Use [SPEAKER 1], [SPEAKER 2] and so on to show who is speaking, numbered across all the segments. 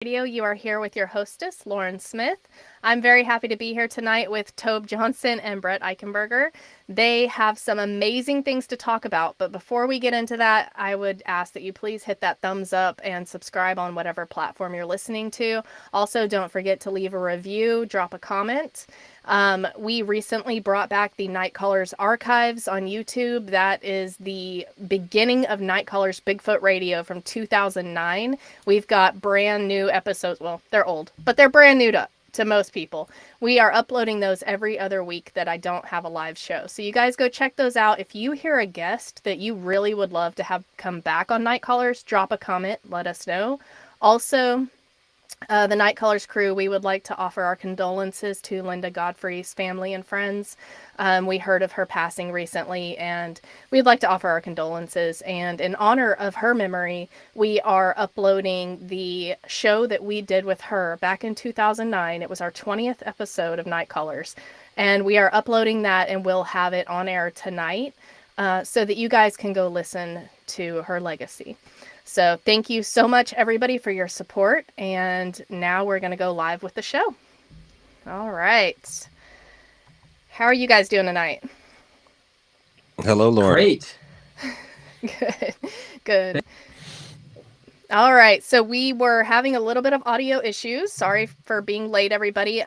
[SPEAKER 1] Radio. You are here with your hostess, Lauren Smith. I'm very happy to be here tonight with Tobe Johnson and Brett Eichenberger. They have some amazing things to talk about, but before we get into that, I would ask that you please hit that thumbs up and subscribe on whatever platform you're listening to. Also, don't forget to leave a review, drop a comment. We recently brought back the Night Callers archives on YouTube. That is the beginning of Night Callers Bigfoot Radio from 2009. We've got brand new episodes. Well, they're old, but they're brand new to most people. We are uploading those every other week that I don't have a live show. So you guys go check those out. If you hear a guest that you really would love to have come back on Night Callers, drop a comment, let us know. Also, the Night Callers crew, we would like to offer our condolences to Linda Godfrey's family and friends. We heard of her passing recently, and we'd like to offer our condolences. And in honor of her memory, we are uploading the show that we did with her back in 2009. It was our 20th episode of Night Callers. And we are uploading that, and we'll have it on air tonight so that you guys can go listen to her legacy. So thank you so much, everybody, for your support. And now we're going to go live with the show. All right. How are you guys doing tonight?
[SPEAKER 2] Hello, Lauren.
[SPEAKER 3] Great.
[SPEAKER 1] Good. Good. All right. So we were having a little bit of audio issues. Sorry for being late, everybody.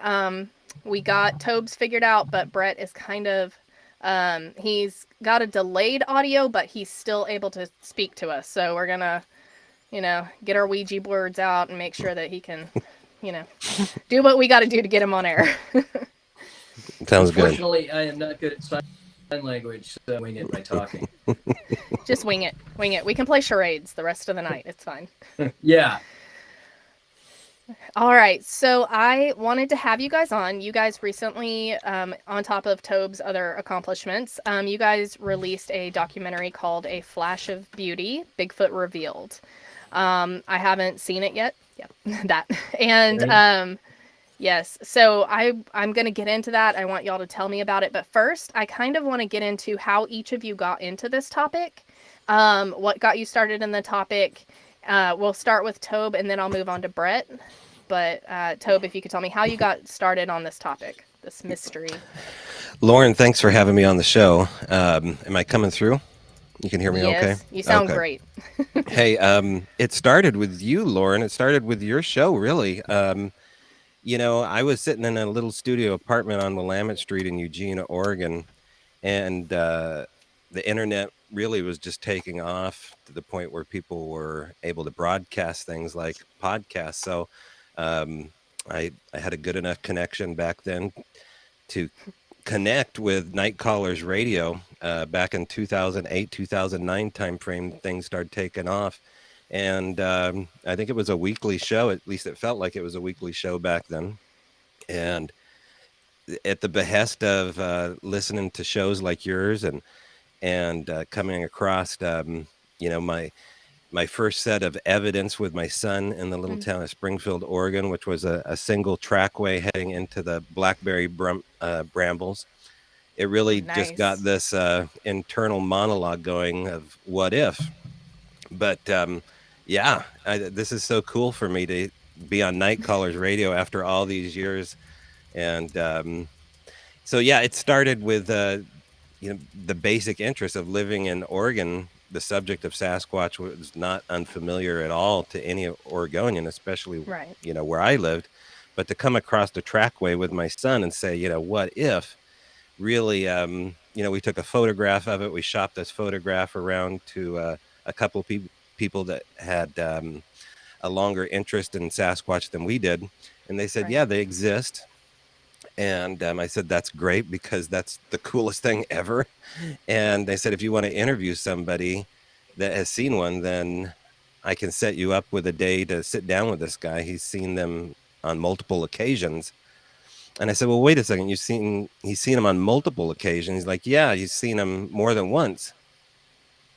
[SPEAKER 1] We got Tobe's figured out, but Brett is kind of... he's got a delayed audio, but he's still able to speak to us. So we're going to, get our Ouija boards out and make sure that he can, do what we got to do to get him on air.
[SPEAKER 2] Sounds good.
[SPEAKER 3] Unfortunately, I am not good at sign language, so wing it by talking.
[SPEAKER 1] Just wing it. Wing it. We can play charades the rest of the night. It's fine.
[SPEAKER 3] Yeah.
[SPEAKER 1] All right, so I wanted to have you guys on. You guys recently, on top of Tobe's other accomplishments, you guys released a documentary called A Flash of Beauty, Bigfoot Revealed. I haven't seen it yet. Yeah, that. And yes, so I'm going to get into that. I want y'all to tell me about it. But first, I kind of want to get into how each of you got into this topic, what got you started in the topic. We'll start with Tobe, and then I'll move on to Brett. But Tobe, if you could tell me how you got started on this topic, this mystery.
[SPEAKER 2] Lauren, thanks for having me on the show. Am I coming through? You can hear me okay?
[SPEAKER 1] Yes, you sound
[SPEAKER 2] okay.
[SPEAKER 1] Great.
[SPEAKER 2] Hey, it started with you, Lauren. It started with your show, really. I was sitting in a little studio apartment on Willamette Street in Eugene, Oregon, and the internet really was just taking off to the point where people were able to broadcast things like podcasts. So I had a good enough connection back then to connect with Night Callers Radio back in 2008, 2009 timeframe. Things started taking off. And I think it was a weekly show. At least it felt like it was a weekly show back then. And at the behest of listening to shows like yours and coming across, my first set of evidence with my son in the little town of Springfield, Oregon, which was a single trackway heading into the blackberry brambles. It really just got this internal monologue going of what if. But this is so cool for me to be on Night Callers Radio after all these years. And it started with the basic interest of living in Oregon. The subject of Sasquatch was not unfamiliar at all to any Oregonian, especially, where I lived. But to come across the trackway with my son and say, what if? Really, we took a photograph of it. We shopped this photograph around to a couple people that had a longer interest in Sasquatch than we did. And they said, yeah, they exist. And I said, that's great because that's the coolest thing ever. And they said, if you want to interview somebody that has seen one, then I can set you up with a day to sit down with this guy. He's seen them on multiple occasions. And I said, well, wait a second. He's seen them on multiple occasions. He's like, yeah, he's seen them more than once.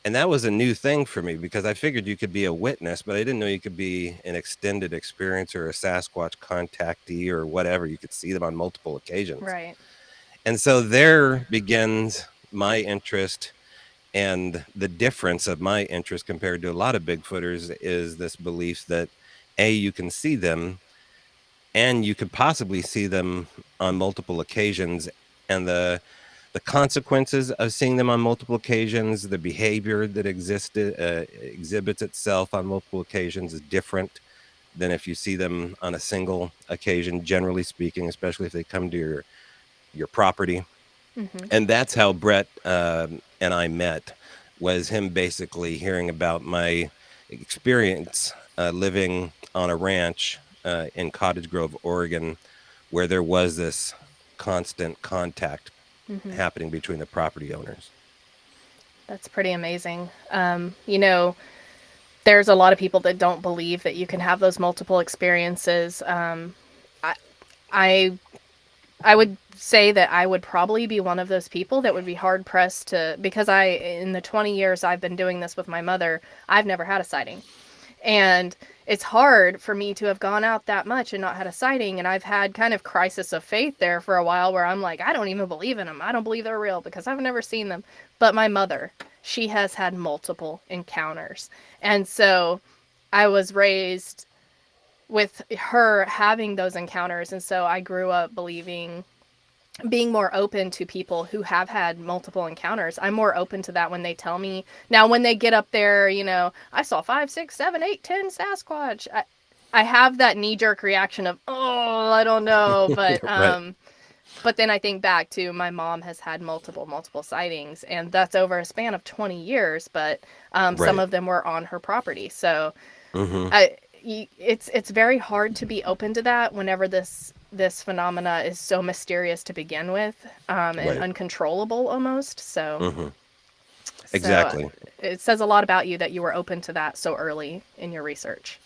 [SPEAKER 2] And that was a new thing for me because I figured you could be a witness, but I didn't know you could be an extended experiencer or a Sasquatch contactee or whatever. You could see them on multiple occasions.
[SPEAKER 1] Right.
[SPEAKER 2] And so there begins my interest, and the difference of my interest compared to a lot of Bigfooters is this belief that you can see them, and you could possibly see them on multiple occasions, and the consequences of seeing them on multiple occasions, the behavior that exhibits itself on multiple occasions is different than if you see them on a single occasion, generally speaking, especially if they come to your property.
[SPEAKER 1] Mm-hmm.
[SPEAKER 2] And that's how Brett and I met, was him basically hearing about my experience living on a ranch in Cottage Grove, Oregon, where there was this constant contact
[SPEAKER 1] Mm-hmm.
[SPEAKER 2] happening between the property owners.
[SPEAKER 1] That's pretty amazing. You know, there's a lot of people that don't believe that you can have those multiple experiences. I, I I would say that I would probably be one of those people that would be hard pressed to, because in the 20 years I've been doing this with my mother, I've never had a sighting. And it's hard for me to have gone out that much and not had a sighting. And I've had kind of crisis of faith there for a while where I'm like, I don't even believe in them. I don't believe they're real because I've never seen them. But my mother, she has had multiple encounters. And so I was raised with her having those encounters. And so I grew up being more open to people who have had multiple encounters. I'm more open to that when they tell me. Now, when they get up there, you know, I saw 5, 6, 7, 8, 10 Sasquatch. I have that knee-jerk reaction of, oh, I don't know. But
[SPEAKER 2] Right.
[SPEAKER 1] but then I think back to my mom has had multiple sightings, and that's over a span of 20 years. But some
[SPEAKER 2] Right.
[SPEAKER 1] of them were on her property. So
[SPEAKER 2] Mm-hmm.
[SPEAKER 1] it's very hard to be open to that whenever this phenomena is so mysterious to begin with, and
[SPEAKER 2] Right.
[SPEAKER 1] uncontrollable almost.
[SPEAKER 2] Mm-hmm.
[SPEAKER 1] So
[SPEAKER 2] Exactly.
[SPEAKER 1] it says a lot about you that you were open to that so early in your research.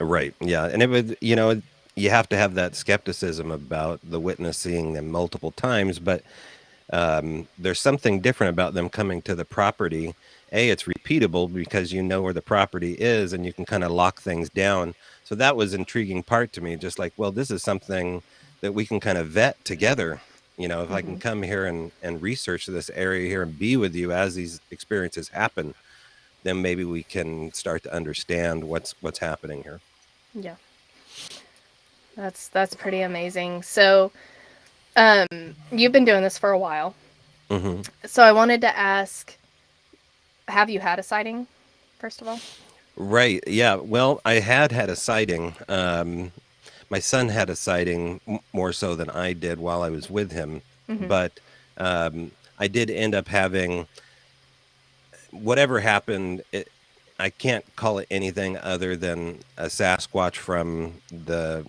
[SPEAKER 2] Right. Yeah. And it would, you have to have that skepticism about the witness seeing them multiple times, but there's something different about them coming to the property. It's repeatable because you know where the property is and you can kind of lock things down. So that was intriguing part to me. Just like, well, this is something that we can kind of vet together. If I can
[SPEAKER 1] Mm-hmm.
[SPEAKER 2] come here and research this area here and be with you as these experiences happen, then maybe we can start to understand what's happening here.
[SPEAKER 1] Yeah, that's pretty amazing. So you've been doing this for a while.
[SPEAKER 2] Mm-hmm.
[SPEAKER 1] So I wanted to ask, have you had a sighting, first of all?
[SPEAKER 2] Right. Yeah. Well, I had a sighting. My son had a sighting more so than I did while I was with him,
[SPEAKER 1] Mm-hmm.
[SPEAKER 2] but I did end up having whatever happened. I can't call it anything other than a Sasquatch from the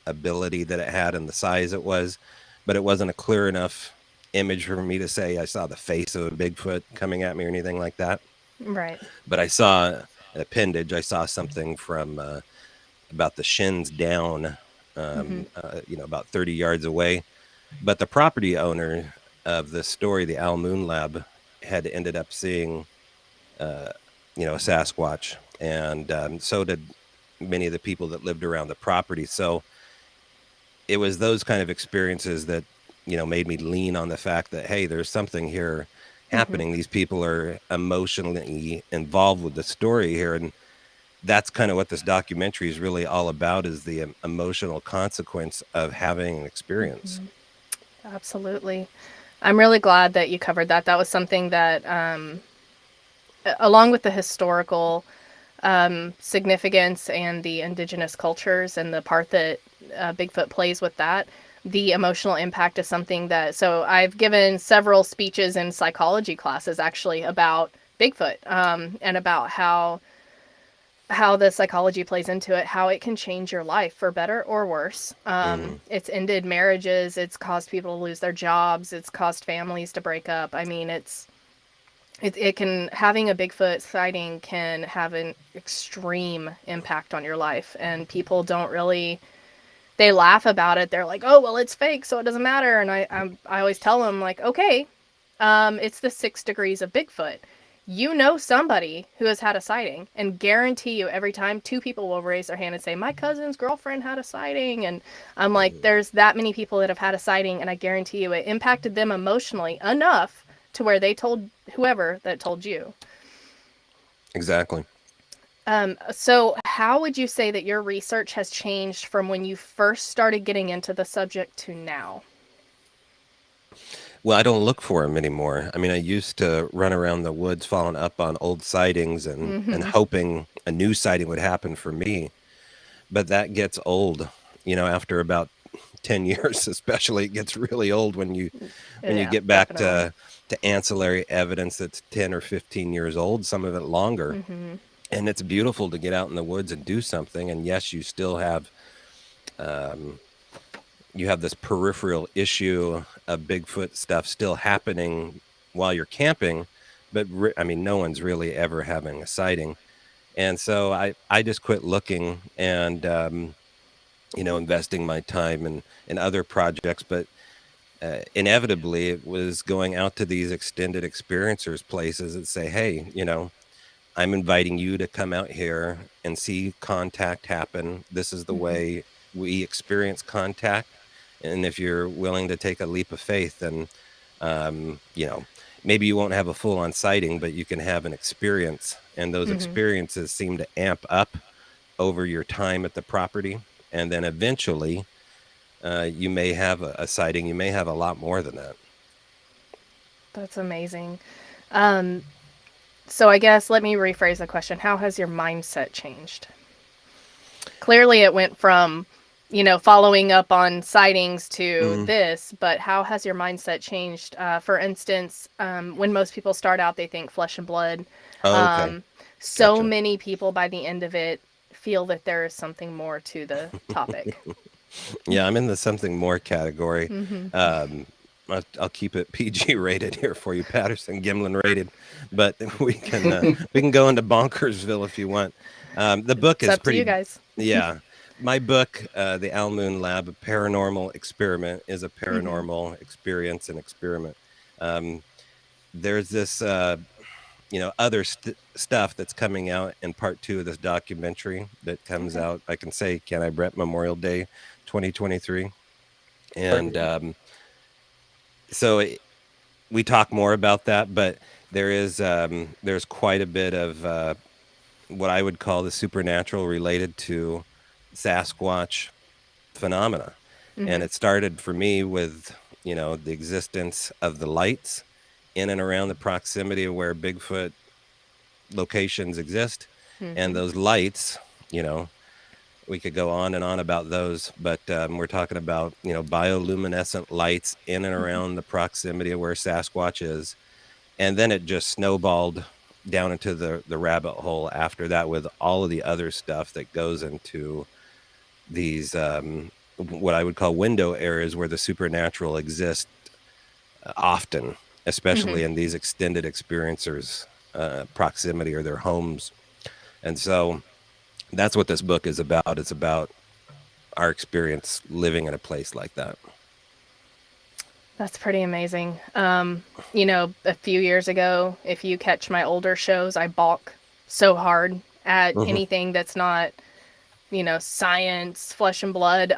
[SPEAKER 2] ability that it had and the size it was, but it wasn't a clear enough image for me to say I saw the face of a Bigfoot coming at me or anything like that.
[SPEAKER 1] Right.
[SPEAKER 2] But I saw an appendage. I saw something from about the shins down,
[SPEAKER 1] Mm-hmm.
[SPEAKER 2] about 30 yards away. But the property owner of the story, the Al Moon Lab, had ended up seeing, a Sasquatch, and so did many of the people that lived around the property. So it was those kind of experiences that made me lean on the fact that, hey, there's something here
[SPEAKER 1] Mm-hmm.
[SPEAKER 2] happening. These people are emotionally involved with the story here, and that's kind of what this documentary is really all about, is the emotional consequence of having an experience.
[SPEAKER 1] Mm-hmm. Absolutely. I'm really glad that you covered that. That was something that, along with the historical significance and the indigenous cultures and the part that Bigfoot plays with that, the emotional impact is something that. So I've given several speeches in psychology classes actually about Bigfoot, and about how the psychology plays into it, how it can change your life for better or worse.
[SPEAKER 2] Mm-hmm.
[SPEAKER 1] It's ended marriages, it's caused people to lose their jobs, it's caused families to break up. I mean, it can, having a Bigfoot sighting can have an extreme impact on your life, and people don't really, they laugh about it. They're like, oh, well, it's fake, so it doesn't matter. And I always tell them, like, okay, it's the 6 degrees of Bigfoot. You know somebody who has had a sighting, and guarantee you every time 2 people will raise their hand and say, my cousin's girlfriend had a sighting. And I'm like, there's that many people that have had a sighting, and I guarantee you it impacted them emotionally enough to where they told whoever that told you.
[SPEAKER 2] Exactly.
[SPEAKER 1] So how would you say that your research has changed from when you first started getting into the subject to now?
[SPEAKER 2] Well, I don't look for them anymore. I mean, I used to run around the woods following up on old sightings and
[SPEAKER 1] Mm-hmm.
[SPEAKER 2] hoping a new sighting would happen for me. But that gets old, after about 10 years, especially. It gets really old when you
[SPEAKER 1] Yeah,
[SPEAKER 2] get back
[SPEAKER 1] definitely.
[SPEAKER 2] to ancillary evidence that's 10 or 15 years old, some of it longer.
[SPEAKER 1] Mm-hmm.
[SPEAKER 2] And it's beautiful to get out in the woods and do something. And yes, you still have um, you have this peripheral issue of Bigfoot stuff still happening while you're camping, but I mean, no one's really ever having a sighting. And so I just quit looking and investing my time in other projects, but inevitably it was going out to these extended experiencers places that say, hey, I'm inviting you to come out here and see contact happen. This is the
[SPEAKER 1] Mm-hmm.
[SPEAKER 2] way we experience contact. And if you're willing to take a leap of faith, then, um, you know, maybe you won't have a full on sighting, but you can have an experience. And those
[SPEAKER 1] Mm-hmm.
[SPEAKER 2] experiences seem to amp up over your time at the property. And then eventually, you may have a sighting. You may have a lot more than that.
[SPEAKER 1] That's amazing. Um, so I guess let me rephrase the question. How has your mindset changed? Clearly it went from, following up on sightings to
[SPEAKER 2] Hmm.
[SPEAKER 1] this, but how has your mindset changed? For instance, when most people start out, they think flesh and blood.
[SPEAKER 2] Oh, okay.
[SPEAKER 1] Um, so
[SPEAKER 2] Gotcha.
[SPEAKER 1] many people by the end of it feel that there is something more to the topic.
[SPEAKER 2] Yeah, I'm in the something more category.
[SPEAKER 1] Mm-hmm.
[SPEAKER 2] I'll keep it PG rated here for you, Patterson Gimlin rated, but we can go into Bonkersville if you want. The book
[SPEAKER 1] It's
[SPEAKER 2] is
[SPEAKER 1] up to you
[SPEAKER 2] pretty,
[SPEAKER 1] guys.
[SPEAKER 2] yeah. My book, The Al Moon Lab, a Paranormal Experiment, is a
[SPEAKER 1] Mm-hmm.
[SPEAKER 2] paranormal experience and experiment. Um, there's this, other stuff that's coming out in part 2 of this documentary that comes
[SPEAKER 1] Okay.
[SPEAKER 2] out. I can say, can I, Brett, Memorial Day, 2023. And so we talk more about that, but there's quite a bit of what I would call the supernatural related to Sasquatch phenomena. And
[SPEAKER 1] Mm-hmm.
[SPEAKER 2] it started for me with, the existence of the lights in and around the proximity of where Bigfoot locations exist. And
[SPEAKER 1] Mm-hmm.
[SPEAKER 2] those lights, you know, we could go on and on about those, but we're talking about, bioluminescent lights in and
[SPEAKER 1] Mm-hmm.
[SPEAKER 2] around the proximity of where Sasquatch is. And then it just snowballed down into the rabbit hole after that with all of the other stuff that goes into these, what I would call window areas where the supernatural exists often,
[SPEAKER 1] Mm-hmm.
[SPEAKER 2] especially in these extended experiencers proximity or their homes. And so that's what this book is about. It's about our experience living in a place like that.
[SPEAKER 1] That's pretty amazing. A few years ago, if you catch my older shows, I balk so hard at
[SPEAKER 2] Hmm.
[SPEAKER 1] anything that's not, science, flesh and blood.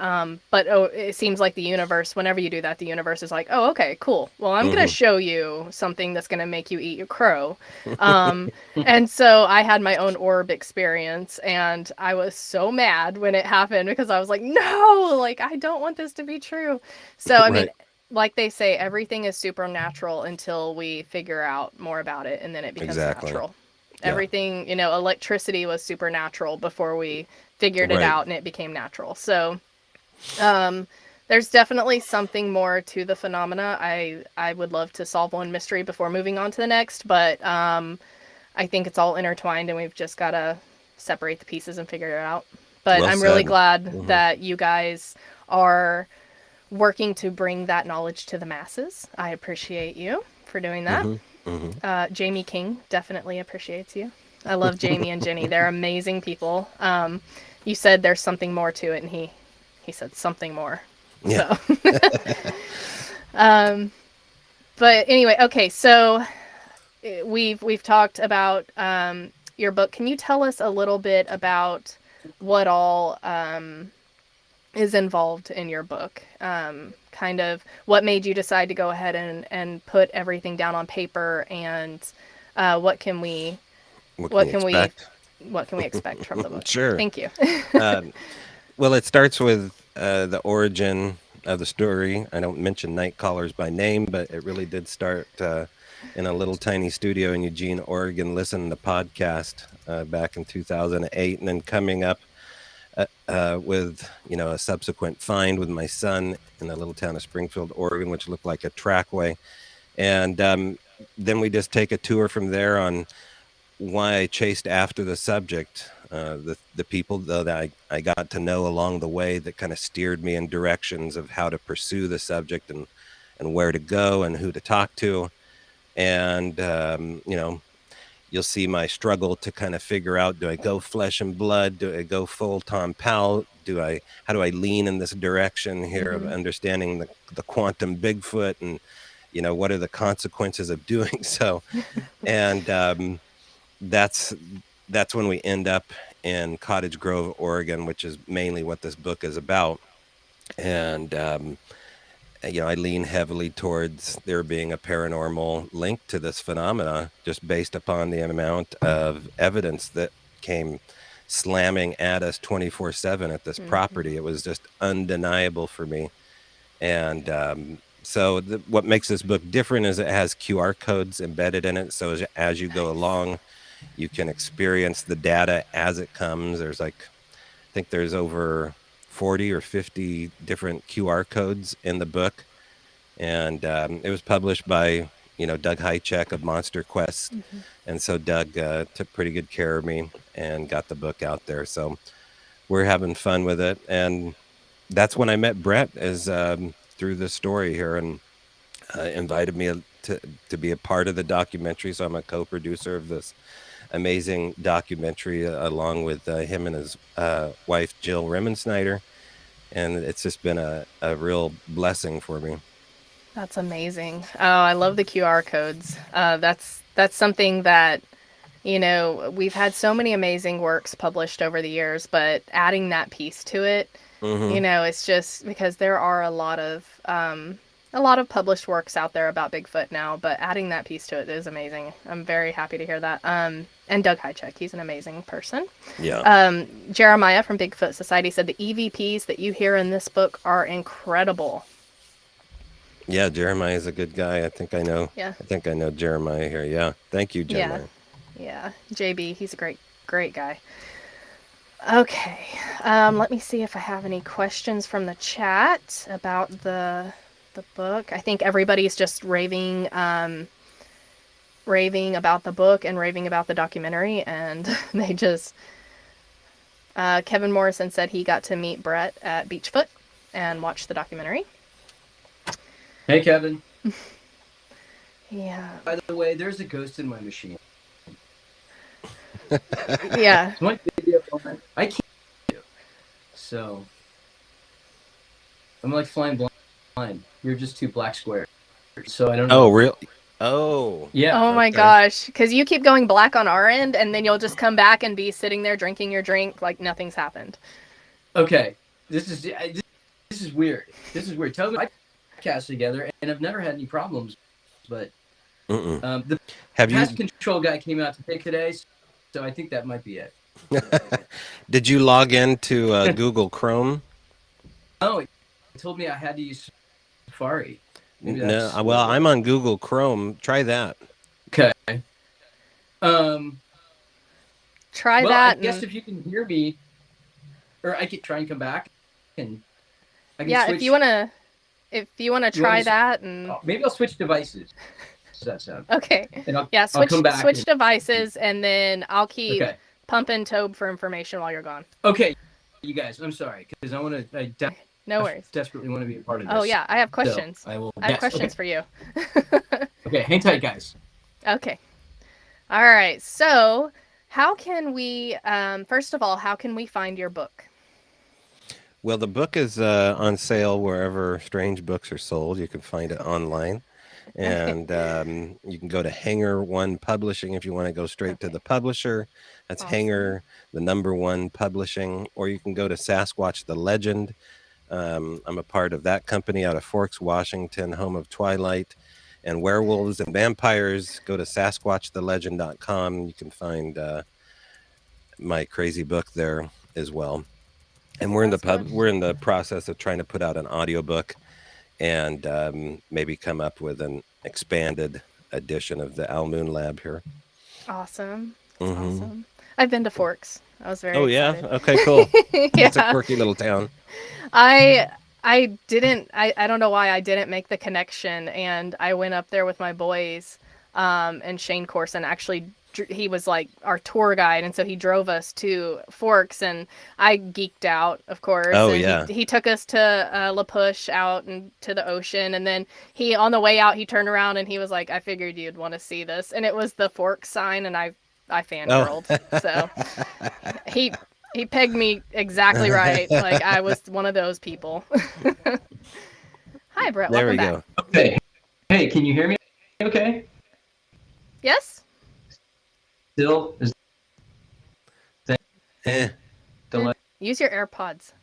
[SPEAKER 1] But it seems like the universe, whenever you do that, the universe is like, oh, okay, cool. Well, I'm going to
[SPEAKER 2] Hmm.
[SPEAKER 1] show you something that's going to make you eat your crow. Um, and so I had my own orb experience, and I was so mad when it happened because I was like, no, like, I don't want this to be true. So, I mean,
[SPEAKER 2] Right.
[SPEAKER 1] like they say, everything is supernatural until we figure out more about it, and then it becomes
[SPEAKER 2] Exactly.
[SPEAKER 1] natural.
[SPEAKER 2] Yeah.
[SPEAKER 1] Everything, electricity was supernatural before we figured it
[SPEAKER 2] Right.
[SPEAKER 1] out and it became natural. So, um, there's definitely something more to the phenomena. I would love to solve one mystery before moving on to the next, but I think it's all intertwined and we've just got to separate the pieces and figure it out. But
[SPEAKER 2] Well
[SPEAKER 1] I'm really
[SPEAKER 2] said.
[SPEAKER 1] glad
[SPEAKER 2] Hmm.
[SPEAKER 1] that you guys are working to bring that knowledge to the masses. I appreciate you for doing that.
[SPEAKER 2] Hmm. Hmm.
[SPEAKER 1] Jamie King definitely appreciates you. I love Jamie and Jenny. They're amazing people. You said there's something more to it, and he said something more.
[SPEAKER 2] Yeah.
[SPEAKER 1] So, but anyway, okay. So we've talked about your book. Can you tell us a little bit about what all is involved in your book? Kind of what made you decide to go ahead and put everything down on paper, and what can we
[SPEAKER 2] What can
[SPEAKER 1] what
[SPEAKER 2] you
[SPEAKER 1] can we
[SPEAKER 2] expect?
[SPEAKER 1] what can we expect from the book?
[SPEAKER 2] Sure.
[SPEAKER 1] Thank you.
[SPEAKER 2] Well, it starts with the origin of the story. I don't mention Night Callers by name, but it really did start in a little tiny studio in Eugene, Oregon, listening to podcast back in 2008, and then coming up with a subsequent find with my son in the little town of Springfield, Oregon, which looked like a trackway, and then we just take a tour from there on why I chased after the subject, the people though that I got to know along the way that kind of steered me in directions of how to pursue the subject and where to go and who to talk to, and you'll see my struggle to kind of figure out, do I go flesh and blood? Do I go full Tom Powell? How do I lean in this direction here of understanding the quantum Bigfoot, and what are the consequences of doing so? And that's when we end up in Cottage Grove, Oregon, which is mainly what this book is about. And I lean heavily towards there being a paranormal link to this phenomena, just based upon the amount of evidence that came slamming at us 24/7 at this property. It was just undeniable for me. And so what makes this book different is it has QR codes embedded in it. So as you go along, you can experience the data as it comes. I think there's over 40 or 50 different QR codes in the book. And it was published by, Doug Heichek of Monster Quest. And so Doug took pretty good care of me and got the book out there. So we're having fun with it. And that's when I met Brett, is through this story here, and invited me to be a part of the documentary. So I'm a co-producer of this amazing documentary along with him and his wife, Jill Remensnyder. And it's just been a real blessing for me.
[SPEAKER 1] That's amazing. Oh, I love the QR codes. That's something that, we've had so many amazing works published over the years, but adding that piece to it, it's just because there are a lot of published works out there about Bigfoot now, but adding that piece to it is amazing. I'm very happy to hear that. And Doug Heichek, he's an amazing person.
[SPEAKER 2] Yeah.
[SPEAKER 1] Jeremiah from Bigfoot Society said the EVPs that you hear in this book are incredible.
[SPEAKER 2] Yeah, Jeremiah is a good guy. I think I know Jeremiah here. Yeah. Thank you, Jeremiah.
[SPEAKER 1] Yeah. JB, he's a great guy. Okay. Let me see if I have any questions from the chat about the book. I think everybody's just raving about the book and raving about the documentary, and they just Kevin Morrison said he got to meet Brett at Beachfoot and watch the documentary.
[SPEAKER 3] Hey, Kevin.
[SPEAKER 1] Yeah.
[SPEAKER 3] By the way, there's a ghost in my machine.
[SPEAKER 1] Yeah.
[SPEAKER 3] I can't do. So I'm like flying blind. You're just two black squares. So I don't know.
[SPEAKER 2] Oh, really? Oh.
[SPEAKER 3] Yeah.
[SPEAKER 1] Oh my gosh. Because you keep going black on our end, and then you'll just come back and be sitting there drinking your drink like nothing's happened.
[SPEAKER 3] Okay. This is weird. This is weird. Tobe and I podcast together, and I've never had any problems. But the pest control guy came out to pick today, so I think that might be it.
[SPEAKER 2] Did you log into Google Chrome?
[SPEAKER 3] No, it told me I had to use Safari.
[SPEAKER 2] No, well, I'm on Google Chrome. Try that.
[SPEAKER 3] Okay.
[SPEAKER 1] Try that.
[SPEAKER 3] I guess if you can hear me, or I could try and come back, and I can switch.
[SPEAKER 1] if you wanna try that, and
[SPEAKER 3] maybe I'll switch devices. Does that sound
[SPEAKER 1] okay?
[SPEAKER 3] And I'll
[SPEAKER 1] come back. Switch devices, and then I'll keep pumping Tobe for information while you're gone.
[SPEAKER 3] Okay, you guys. I'm sorry because I want to.
[SPEAKER 1] No worries.
[SPEAKER 3] I desperately want to be a part of this.
[SPEAKER 1] Oh yeah, I have questions.
[SPEAKER 3] So
[SPEAKER 1] I have questions for you.
[SPEAKER 3] Okay, hang tight, guys.
[SPEAKER 1] Okay. All right. So, how can we? First of all, how can we find your book?
[SPEAKER 2] Well, the book is on sale wherever strange books are sold. You can find it online. And you can go to Hanger One Publishing if you want to go straight to the publisher. That's awesome. Hanger, the number one publishing. Or you can go to Sasquatch the Legend. I'm a part of that company out of Forks, Washington, home of Twilight and werewolves and vampires. Go to SasquatchTheLegend.com. You can find my crazy book there as well. And we're in the process of trying to put out an audiobook and maybe come up with an expanded edition of the Owl Moon Lab here.
[SPEAKER 1] Awesome. That's awesome. I've been to Forks. I was very excited.
[SPEAKER 2] Yeah? Okay, cool. It's a quirky little town.
[SPEAKER 1] I don't know why I didn't make the connection, and I went up there with my boys, and Shane Corson actually, he was like our tour guide, and so he drove us to Forks, and I geeked out, of course.
[SPEAKER 2] Oh,
[SPEAKER 1] and
[SPEAKER 2] yeah.
[SPEAKER 1] He took us to La Push out and to the ocean, and then on the way out, he turned around and he was like, I figured you'd want to see this, and it was the Forks sign, and I fangirled. So he pegged me exactly right. Like I was one of those people. Hi, Brett.
[SPEAKER 2] There
[SPEAKER 1] Welcome
[SPEAKER 2] we
[SPEAKER 1] back.
[SPEAKER 2] go.
[SPEAKER 3] Okay. Hey, can you hear me? Okay.
[SPEAKER 1] Yes.
[SPEAKER 3] Still is.
[SPEAKER 1] Use your AirPods.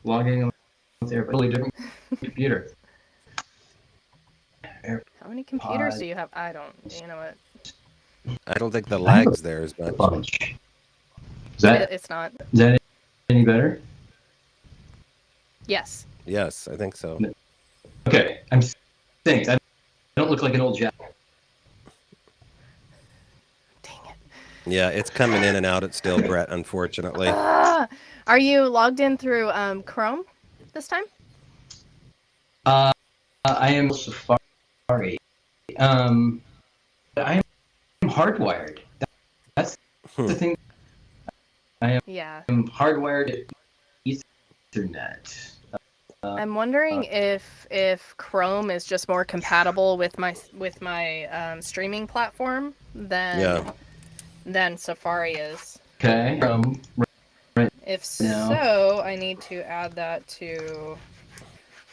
[SPEAKER 3] Logging with a totally different computer.
[SPEAKER 1] How many computers do you have? I don't. You know what?
[SPEAKER 2] I don't think the lag's there as much.
[SPEAKER 1] It's not.
[SPEAKER 3] Is that any better?
[SPEAKER 1] Yes.
[SPEAKER 2] Yes, I think so.
[SPEAKER 3] Okay. Thanks. I don't look like an old jack.
[SPEAKER 1] Dang it.
[SPEAKER 2] Yeah, it's coming in and out at still, Brett, unfortunately.
[SPEAKER 1] Are you logged in through Chrome this time?
[SPEAKER 3] I am Safari. I am hardwired. That's the thing. I am hardwired Ethernet.
[SPEAKER 1] I'm wondering if Chrome is just more compatible with my streaming platform than Safari is.
[SPEAKER 3] Okay.
[SPEAKER 1] If so, I need to add that to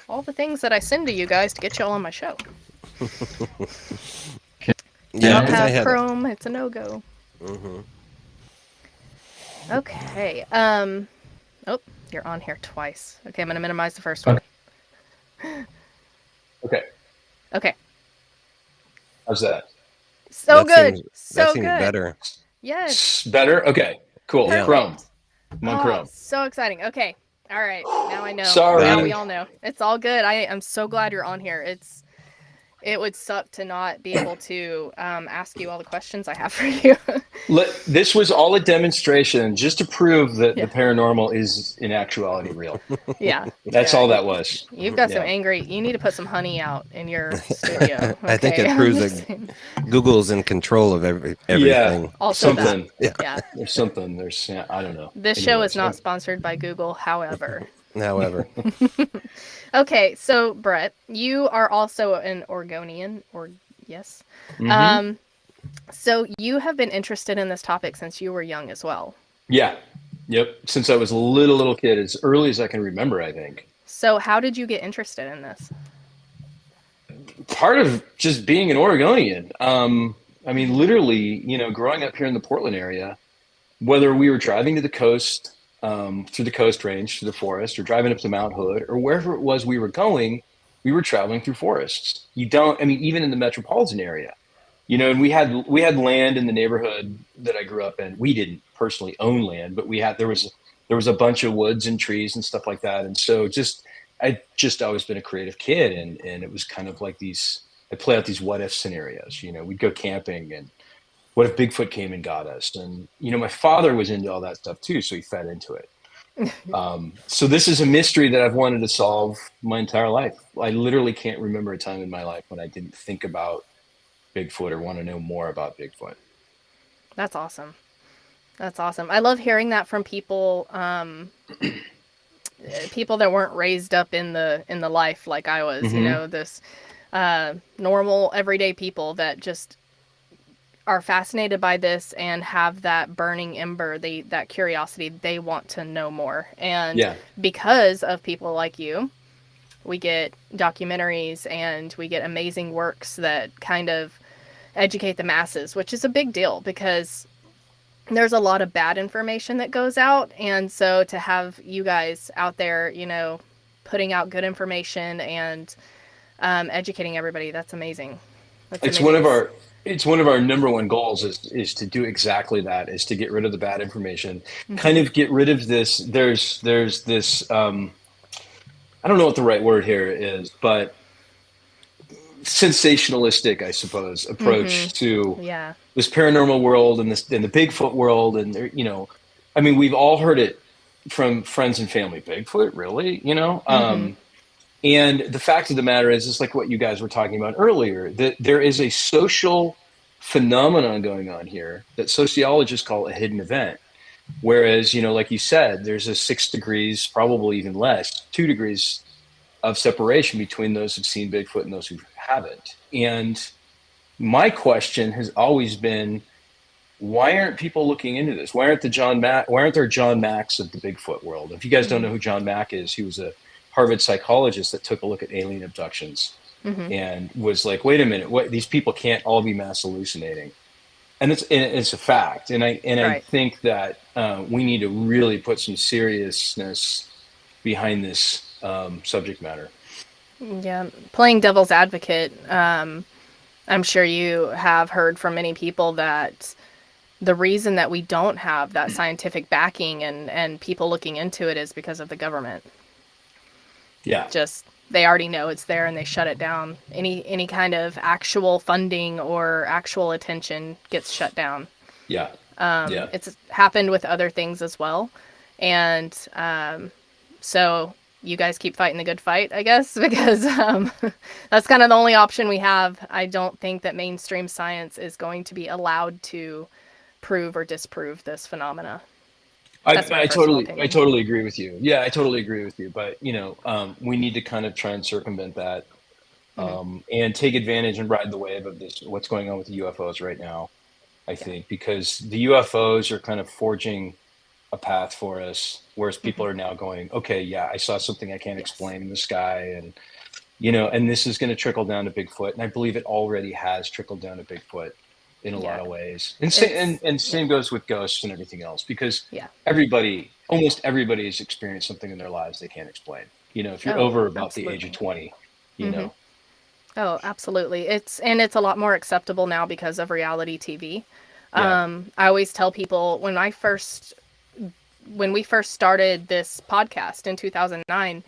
[SPEAKER 1] all the things that I send to you guys to get you all on my show.
[SPEAKER 2] Yeah,
[SPEAKER 1] don't have Chrome. It's a no-go. Okay. Oh, you're on here twice. Okay, I'm gonna minimize the first one.
[SPEAKER 4] Okay.
[SPEAKER 1] Okay.
[SPEAKER 4] How's that?
[SPEAKER 1] So good.
[SPEAKER 2] That seems better.
[SPEAKER 1] Yes.
[SPEAKER 4] Better? Okay. Cool.
[SPEAKER 1] Perfect.
[SPEAKER 4] Chrome. I'm on Chrome.
[SPEAKER 1] So exciting. Okay. All right. Now I know.
[SPEAKER 4] Sorry.
[SPEAKER 1] Now we all know. It's all good. I'm so glad you're on here. It would suck to not be able to ask you all the questions I have for you.
[SPEAKER 4] This was all a demonstration just to prove that the paranormal is in actuality real.
[SPEAKER 1] Yeah.
[SPEAKER 4] That's all that was.
[SPEAKER 1] You've got some angry. You need to put some honey out in your studio. Okay?
[SPEAKER 2] I think it proves that Google's in control of everything.
[SPEAKER 4] Yeah.
[SPEAKER 1] Also
[SPEAKER 4] something.
[SPEAKER 1] Yeah.
[SPEAKER 4] There's something. I don't know.
[SPEAKER 1] This show is not sponsored by Google, however. Okay, so Brett, you are also an Oregonian, yes?
[SPEAKER 4] Mm-hmm.
[SPEAKER 1] So you have been interested in this topic since you were young as well.
[SPEAKER 4] Yeah. Yep. Since I was a little kid, as early as I can remember, I think.
[SPEAKER 1] So how did you get interested in this?
[SPEAKER 4] Part of just being an Oregonian. I mean, literally, growing up here in the Portland area, whether we were driving to the coast, through the Coast Range, through the forest, or driving up to Mount Hood, or wherever it was we were going, we were traveling through forests. Even in the metropolitan area, and we had land in the neighborhood that I grew up in. We didn't personally own land, but there was a bunch of woods and trees and stuff like that. And so I just always been a creative kid, and it was kind of like I play out these what if scenarios. We'd go camping, and what if Bigfoot came and got us? And, my father was into all that stuff too, so he fed into it. So this is a mystery that I've wanted to solve my entire life. I literally can't remember a time in my life when I didn't think about Bigfoot or want to know more about Bigfoot.
[SPEAKER 1] That's awesome. That's awesome. I love hearing that from people, people that weren't raised up in the life like I was, this normal everyday people that just are fascinated by this and have that burning ember, that curiosity, they want to know more. And because of people like you, we get documentaries and we get amazing works that kind of educate the masses, which is a big deal because there's a lot of bad information that goes out. And so to have you guys out there, putting out good information and educating everybody, that's amazing.
[SPEAKER 4] It's one of it's one of our number one goals is to do exactly that, is to get rid of the bad information, kind of get rid of this. There's this, I don't know what the right word here is, but sensationalistic, I suppose, approach to this paranormal world and the Bigfoot world. And there, I mean, we've all heard it from friends and family. Bigfoot, really? And the fact of the matter is like what you guys were talking about earlier, that there is a social phenomenon going on here that sociologists call a hidden event. Whereas, like you said, there's a 6 degrees, probably even less, 2 degrees of separation between those who've seen Bigfoot and those who haven't. And my question has always been, why aren't people looking into this? Why aren't there John Macks of the Bigfoot world? If you guys don't know who John Mack is, he was a Harvard psychologist that took a look at alien abductions and was like, wait a minute, these people can't all be mass hallucinating. And it's a fact. And I think that we need to really put some seriousness behind this subject matter.
[SPEAKER 1] Yeah. Playing devil's advocate, I'm sure you have heard from many people that the reason that we don't have that scientific backing and people looking into it is because of the government.
[SPEAKER 4] Yeah.
[SPEAKER 1] Just, they already know it's there and they shut it down. Any kind of actual funding or actual attention gets shut down.
[SPEAKER 4] Yeah.
[SPEAKER 1] It's happened with other things as well. And so you guys keep fighting the good fight, I guess, because that's kind of the only option we have. I don't think that mainstream science is going to be allowed to prove or disprove this phenomena.
[SPEAKER 4] I totally agree with you. Yeah, I totally agree with you. But, we need to kind of try and circumvent that and take advantage and ride the wave of this, what's going on with the UFOs right now, I think, because the UFOs are kind of forging a path for us, whereas people are now going, okay, yeah, I saw something I can't explain in the sky. And, and this is going to trickle down to Bigfoot. And I believe it already has trickled down to Bigfoot in a lot of ways. And same goes with ghosts and everything else, because almost everybody has experienced something in their lives they can't explain. If you're over about the age of 20, you know.
[SPEAKER 1] Oh, absolutely. It's a lot more acceptable now because of reality TV. I always tell people when we first started this podcast in 2009,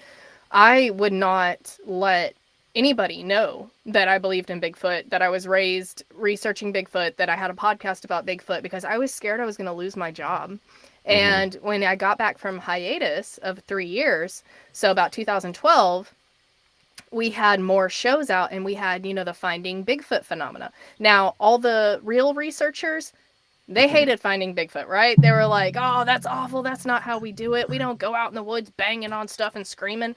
[SPEAKER 1] I would not let anybody know that I believed in Bigfoot, that I was raised researching Bigfoot, that I had a podcast about Bigfoot, because I was scared I was going to lose my job. And when I got back from hiatus of 3 years, so about 2012, we had more shows out and we had, the Finding Bigfoot phenomena. Now, all the real researchers, they hated Finding Bigfoot, right? They were like, oh, that's awful. That's not how we do it. We don't go out in the woods banging on stuff and screaming.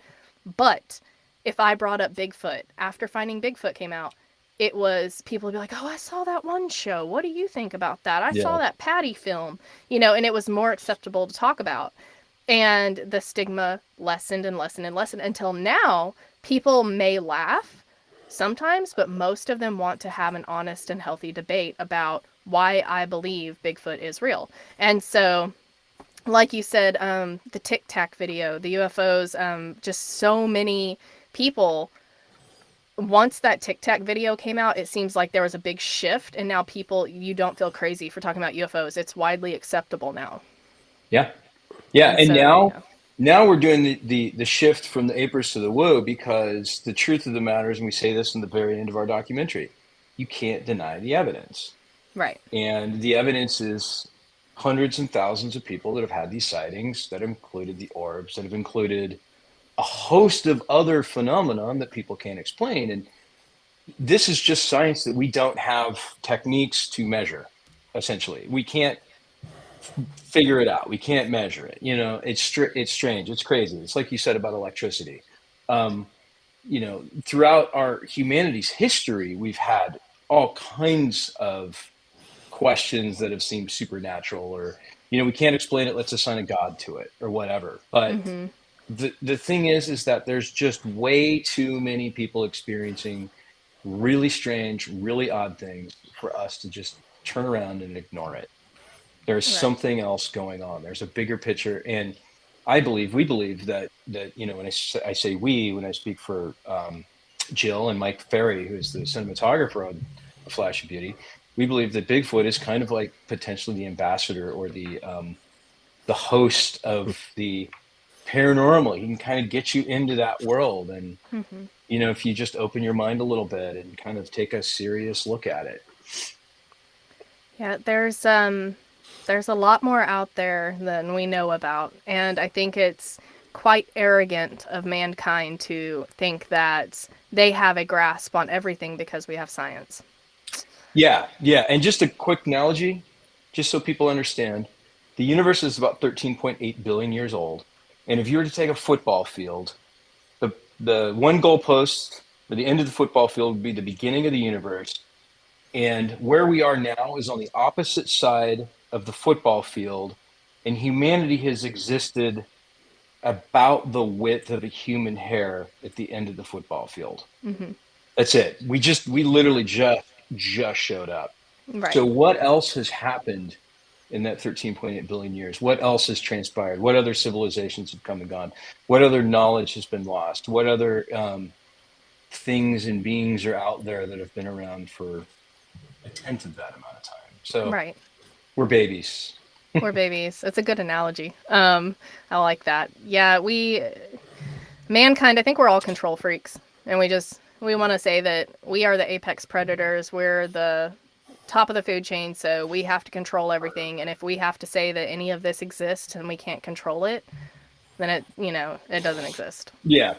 [SPEAKER 1] But if I brought up Bigfoot after Finding Bigfoot came out, it was people would be like, oh, I saw that one show. What do you think about that? I saw that Patty film, and it was more acceptable to talk about. And the stigma lessened and lessened and lessened until now. People may laugh sometimes, but most of them want to have an honest and healthy debate about why I believe Bigfoot is real. And so, like you said, the Tic Tac video, the UFOs, just so many people, once that Tic Tac video came out, it seems like there was a big shift, and now you don't feel crazy for talking about UFOs. It's widely acceptable now.
[SPEAKER 4] Yeah. And now we're doing the shift from the apers to the woo, because the truth of the matter is, and we say this in the very end of our documentary, you can't deny the evidence.
[SPEAKER 1] Right.
[SPEAKER 4] And the evidence is hundreds and thousands of people that have had these sightings, that have included the orbs, that have included a host of other phenomenon that people can't explain. And this is just science that we don't have techniques to measure, essentially. We can't figure it out. We can't measure it. It's strange. It's crazy. It's like you said about electricity. Throughout our humanity's history, we've had all kinds of questions that have seemed supernatural, or, we can't explain it. Let's assign a God to it or whatever. But the thing is that there's just way too many people experiencing really strange, really odd things for us to just turn around and ignore it. There's something else going on. There's a bigger picture. And we believe that, when I say we, when I speak for Jill and Mike Ferry, who's the cinematographer on a flash of beauty. We believe that Bigfoot is kind of like potentially the ambassador or the host of the paranormal. He can kind of get you into that world. And, you know, if you just open your mind a little bit and kind of take a serious look at it.
[SPEAKER 1] Yeah, there's a lot more out there than we know about. And I think it's quite arrogant of mankind to think that they have a grasp on everything because we have science.
[SPEAKER 4] Yeah. And just a quick analogy, just so people understand, the universe is about 13.8 billion years old. And if you were to take a football field, the one goalpost or the end of the football field would be the beginning of the universe. And where we are now is on the opposite side of the football field. And humanity has existed about the width of a human hair at the end of the football field. That's it. We literally just showed up.
[SPEAKER 1] Right.
[SPEAKER 4] So what else has happened in that 13.8 billion years? What else has transpired? What other civilizations have come and gone? What other knowledge has been lost? What other things and beings are out there that have been around for a tenth of that amount of time? So we're babies.
[SPEAKER 1] We're babies. It's a good analogy. I like that. Yeah, mankind, I think we're all control freaks. And we want to say that we are the apex predators. We're the top of the food chain, so we have to control everything. And if we have to say that any of this exists and we can't control it, then it doesn't exist.
[SPEAKER 4] Yeah.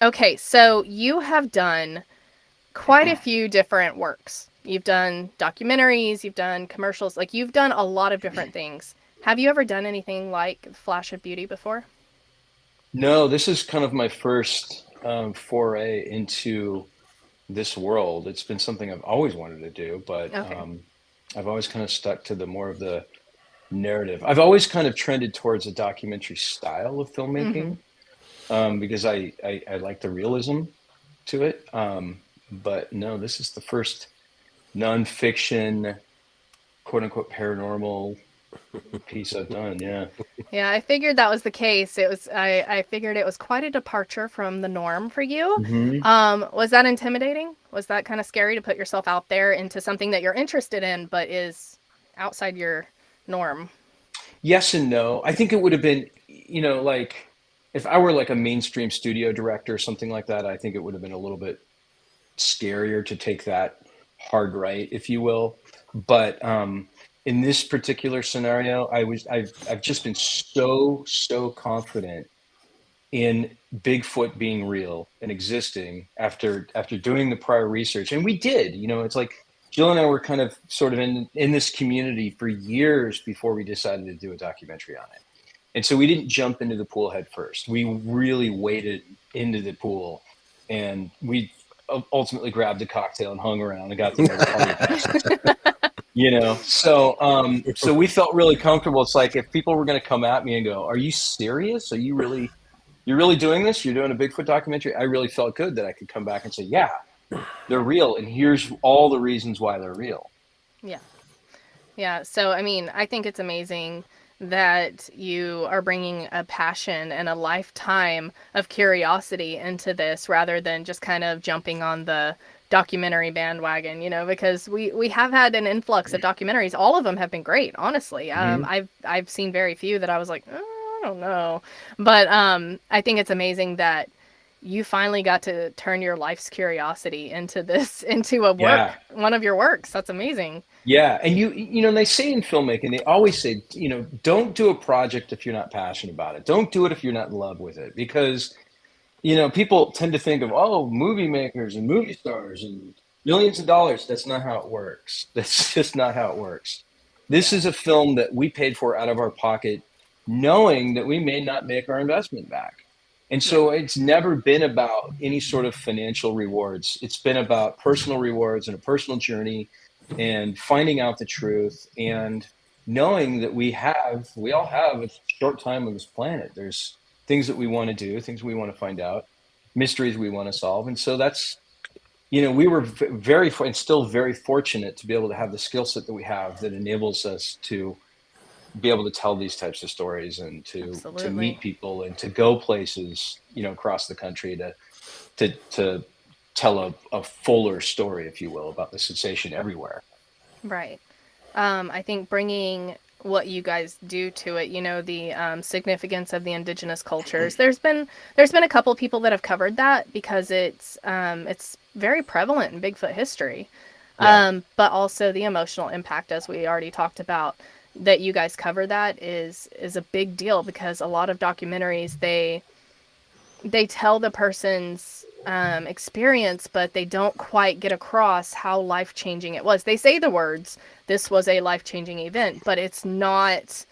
[SPEAKER 1] Okay, so you have done quite a few different works. You've done documentaries, you've done commercials, like you've done a lot of different things. Have you ever done anything like Flash of Beauty before?
[SPEAKER 4] No, this is kind of my first foray into this world. It's been something I've always wanted to do, but I've always kind of stuck to the more of the narrative. I've always kind of trended towards a documentary style of filmmaking because I like the realism to it. But no, this is the first nonfiction, quote unquote, paranormal piece I've done. Yeah,
[SPEAKER 1] I figured that was the case. I figured it was quite a departure from the norm for you. Was that intimidating? Was that kind of scary to put yourself out there into something that you're interested in but is outside your norm?
[SPEAKER 4] Yes and no. I think it would have been, like if I were like a mainstream studio director or something like that, I think it would have been a little bit scarier to take that hard right, if you will. But in this particular scenario, I've just been so confident in Bigfoot being real and existing after doing the prior research. And we did, it's like Jill and I were kind of sort of in this community for years before we decided to do a documentary on it. And so we didn't jump into the pool head first. We really waded into the pool, and we ultimately grabbed a cocktail and hung around and got to know the party. So we felt really comfortable. It's like if people were going to come at me and go, "Are you serious? Are you really, you're really doing this? You're doing a Bigfoot documentary?" I really felt good that I could come back and say, "Yeah, they're real, and here's all the reasons why they're real."
[SPEAKER 1] Yeah. So I mean, I think it's amazing that you are bringing a passion and a lifetime of curiosity into this rather than just kind of jumping on the documentary bandwagon, because we have had an influx of documentaries. All of them have been great, honestly. I've seen very few that I was like, I don't know. But I think it's amazing that you finally got to turn your life's curiosity into a work, one of your works. That's amazing.
[SPEAKER 4] Yeah. And and they say in filmmaking, they always say, don't do a project if you're not passionate about it. Don't do it if you're not in love with it, because, people tend to think of, movie makers and movie stars and millions of dollars. That's not how it works. That's just not how it works. This is a film that we paid for out of our pocket, knowing that we may not make our investment back. And so it's never been about any sort of financial rewards. It's been about personal rewards and a personal journey and finding out the truth and knowing that we all have a short time on this planet. There's things that we want to do, things we want to find out, mysteries we want to solve. And so that's, we were very, and still very fortunate to be able to have the skill set that we have that enables us to be able to tell these types of stories and to meet people and to go places, across the country to tell a fuller story, if you will, about the sensation everywhere.
[SPEAKER 1] Right. I think bringing what you guys do to it, the significance of the indigenous cultures. There's been a couple people that have covered that because it's very prevalent in Bigfoot history.
[SPEAKER 4] Yeah.
[SPEAKER 1] But also the emotional impact, as we already talked about, that you guys cover that is a big deal, because a lot of documentaries, they tell the person's experience, but they don't quite get across how life-changing it was. They say the words, "This was a life-changing event," but it's not,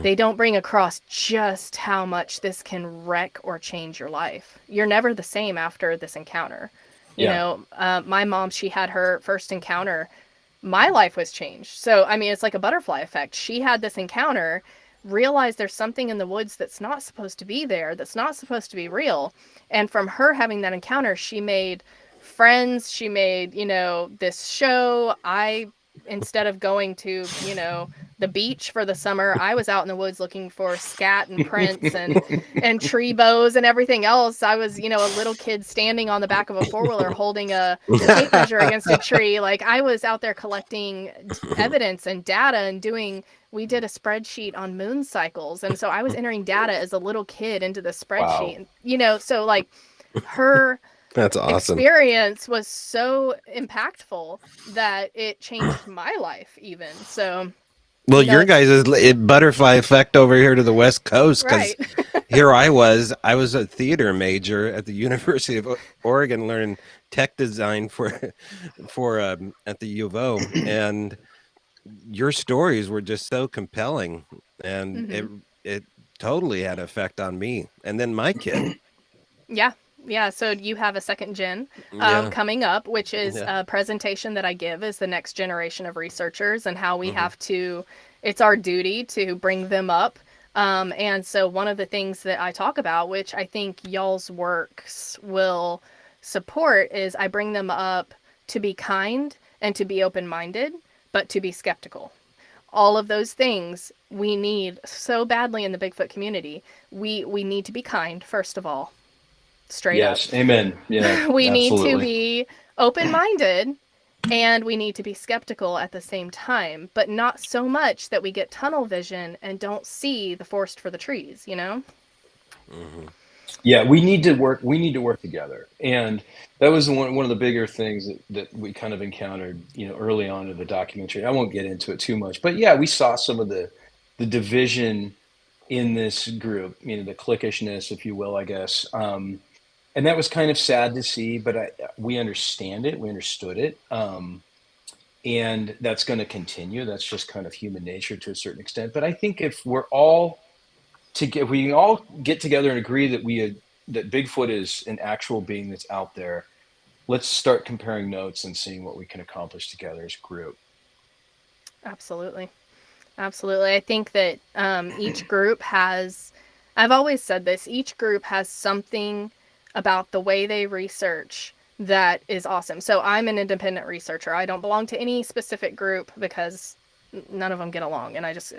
[SPEAKER 1] they don't bring across just how much this can wreck or change your life. You're never the same after this encounter. My mom, she had her first encounter. My life was changed. So, I mean, it's like a butterfly effect. She had this encounter, realized there's something in the woods that's not supposed to be there, that's not supposed to be real. And from her having that encounter, she made friends. She made, this show. Instead of going to, the beach for the summer, I was out in the woods looking for scat and prints and tree bows and everything else. I was, a little kid standing on the back of a four-wheeler holding a tape measure against a tree. Like, I was out there collecting evidence and data and we did a spreadsheet on moon cycles. And so I was entering data as a little kid into the spreadsheet.
[SPEAKER 4] Wow.
[SPEAKER 1] So like her
[SPEAKER 2] That's awesome.
[SPEAKER 1] experience was so impactful that it changed my life even. So,
[SPEAKER 2] well, your guys' butterfly effect over here to the West Coast, because
[SPEAKER 1] right.
[SPEAKER 2] here I was a theater major at the University of Oregon, learning tech design for at the U of O, and your stories were just so compelling, and it totally had an effect on me, and then my kid.
[SPEAKER 1] Yeah, so you have a second gen coming up, which is a presentation that I give as the next generation of researchers, and how we have to, it's our duty to bring them up. And so one of the things that I talk about, which I think y'all's works will support, is I bring them up to be kind and to be open-minded, but to be skeptical. All of those things we need so badly in the Bigfoot community. We need to be kind, first of all. Straight up.
[SPEAKER 4] Yes, amen. Yeah,
[SPEAKER 1] we
[SPEAKER 4] absolutely.
[SPEAKER 1] need to be open-minded, and we need to be skeptical at the same time, but not so much that we get tunnel vision and don't see the forest for the trees,
[SPEAKER 4] Yeah, we need to work together. And that was one of the bigger things that we kind of encountered, early on in the documentary. I won't get into it too much, but yeah, we saw some of the division in this group, the cliquishness, if you will, I guess. And that was kind of sad to see, but we understand it. We understood it. And that's going to continue. That's just kind of human nature to a certain extent. But I think if we all get together and agree that Bigfoot is an actual being that's out there, let's start comparing notes and seeing what we can accomplish together as a group.
[SPEAKER 1] Absolutely. I think that each group has, I've always said this, each group has something about the way they research that is awesome. So I'm an independent researcher. I don't belong to any specific group because none of them get along, and I just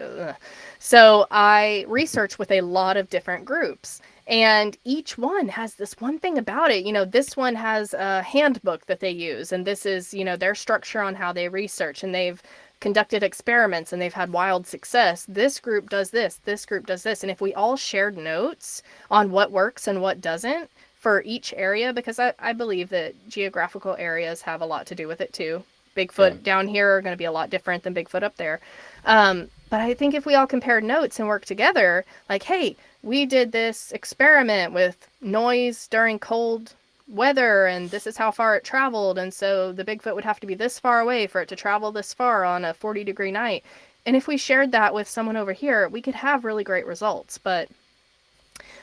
[SPEAKER 1] so I research with a lot of different groups, and each one has this one thing about it. This one has a handbook that they use, and this is their structure on how they research, and they've conducted experiments and they've had wild success. This group does this group does this. And if we all shared notes on what works and what doesn't for each area, because I believe that geographical areas have a lot to do with it too. Bigfoot down here are going to be a lot different than Bigfoot up there. But I think if we all compared notes and worked together, like, hey, we did this experiment with noise during cold weather, and this is how far it traveled, and so the Bigfoot would have to be this far away for it to travel this far on a 40-degree night. And if we shared that with someone over here, we could have really great results. But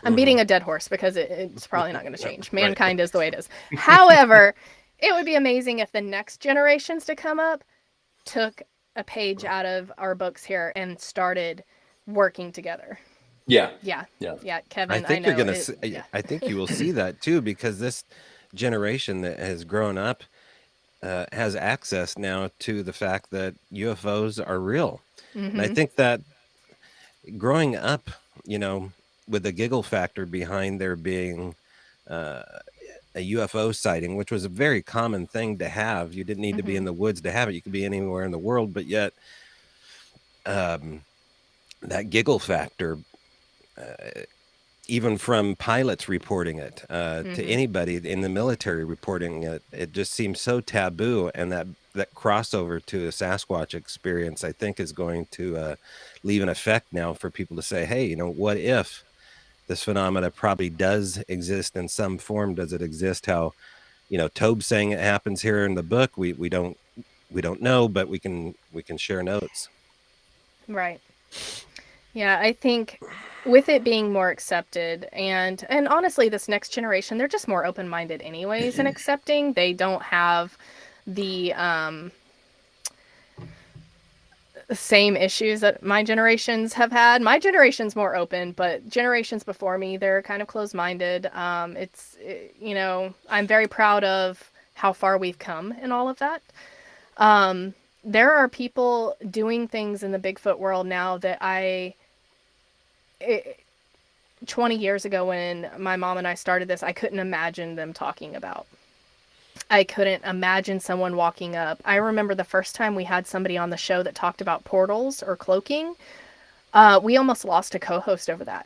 [SPEAKER 1] I'm beating a dead horse because it's probably not going to change. Mankind is the way it is. However, it would be amazing if the next generations to come up took a page out of our books here and started working together.
[SPEAKER 4] Yeah,
[SPEAKER 1] Kevin,
[SPEAKER 2] I think
[SPEAKER 1] you're
[SPEAKER 2] gonna. I think you will see that too, because this generation that has grown up has access now to the fact that UFOs are real. And I think that growing up, with the giggle factor behind there being a UFO sighting, which was a very common thing to have. You didn't need to be in the woods to have it. You could be anywhere in the world, but yet that giggle factor, even from pilots reporting it, to anybody in the military reporting it, it just seems so taboo. And that crossover to a Sasquatch experience, I think, is going to leave an effect now for people to say, hey, what if this phenomena probably does exist in some form? Does it exist how, Tobe saying it happens here in the book? We don't know, but we can share notes.
[SPEAKER 1] Right. Yeah, I think with it being more accepted, and honestly, this next generation, they're just more open-minded anyways and accepting. They don't have the same issues that my generations have had. My generation's more open, but generations before me, they're kind of closed-minded. I'm very proud of how far we've come in all of that. There are people doing things in the Bigfoot world now that 20 years ago when my mom and I started this, I couldn't imagine them talking about. I couldn't imagine someone walking up. I remember the first time we had somebody on the show that talked about portals or cloaking. We almost lost a co-host over that.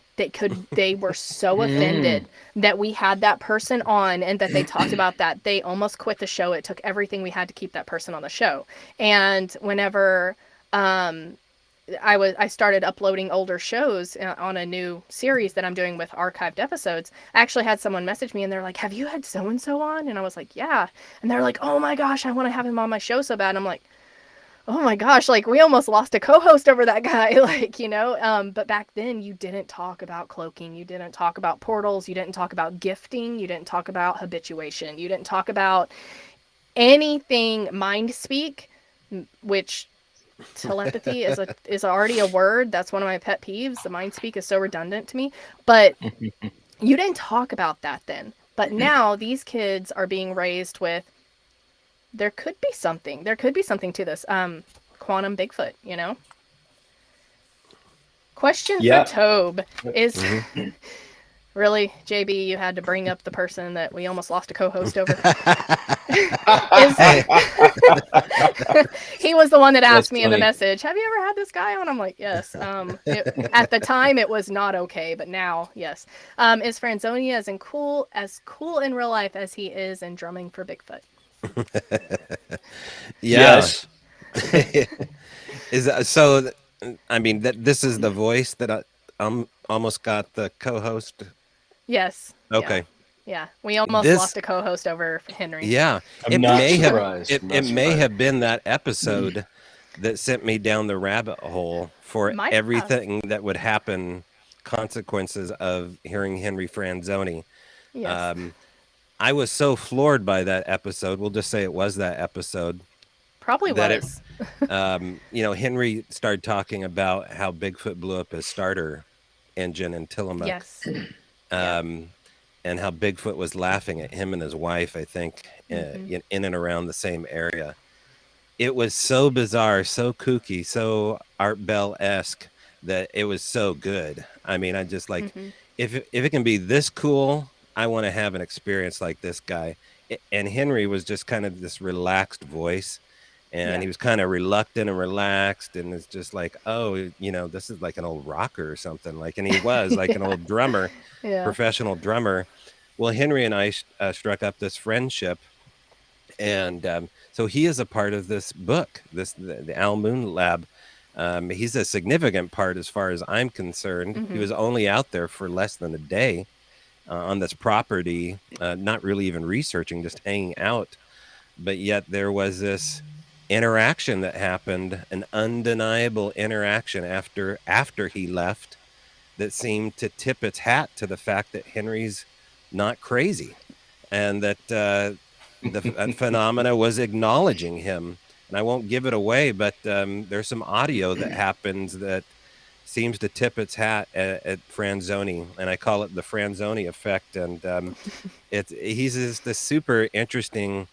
[SPEAKER 1] They were so offended that we had that person on and that they talked about that. They almost quit the show. It took everything we had to keep that person on the show. And whenever I started uploading older shows on a new series that I'm doing with archived episodes, I actually had someone message me and they're like, have you had so-and-so on? And I was like, yeah. And they're like, oh my gosh, I want to have him on my show so bad. And I'm like, oh my gosh, like we almost lost a co-host over that guy, but back then you didn't talk about cloaking. You didn't talk about portals. You didn't talk about gifting. You didn't talk about habituation. You didn't talk about anything mind speak, which telepathy is already a word. That's one of my pet peeves. The mind speak is so redundant to me, but you didn't talk about that then. But now these kids are being raised with, there could be something to this. Quantum Bigfoot, Question for Tobe is, really, JB, you had to bring up the person that we almost lost a co-host over. He was the one that asked me in the message, have you ever had this guy on? I'm like, yes. At the time, it was not okay, but now, yes. Is Franzonia as cool in real life as he is in drumming for Bigfoot?
[SPEAKER 2] Yes. So? I mean, this is the voice that I almost got the co-host.
[SPEAKER 1] Yes.
[SPEAKER 2] Okay.
[SPEAKER 1] Yeah. We almost lost a co-host over Henry.
[SPEAKER 2] Yeah.
[SPEAKER 4] It
[SPEAKER 2] may have been that episode that sent me down the rabbit hole for everything that would happen, consequences of hearing Henry Franzoni.
[SPEAKER 1] Yes.
[SPEAKER 2] I was so floored by that episode. We'll just say it was that episode.
[SPEAKER 1] Probably was.
[SPEAKER 2] Henry started talking about how Bigfoot blew up his starter engine in Tillamook.
[SPEAKER 1] Yes.
[SPEAKER 2] And how Bigfoot was laughing at him and his wife, I think, in and around the same area. It was so bizarre, so kooky, so Art Bell-esque that it was so good. I mean, I just like, if it can be this cool, I want to have an experience like this guy. And Henry was just kind of this relaxed voice. And he was kind of reluctant and relaxed, and it's just like, oh, this is like an old rocker or something. And he was like an old drummer, professional drummer. Well, Henry and I struck up this friendship, and so he is a part of this book, the Al Moon Lab. He's a significant part as far as I'm concerned. He was only out there for less than a day on this property, not really even researching, just hanging out. But yet there was this interaction that happened, an undeniable interaction after he left, that seemed to tip its hat to the fact that Henry's not crazy, and that the phenomena was acknowledging him. And I won't give it away, but there's some audio that happens that seems to tip its hat at Franzoni, and I call it the Franzoni effect. And he's just this super interesting,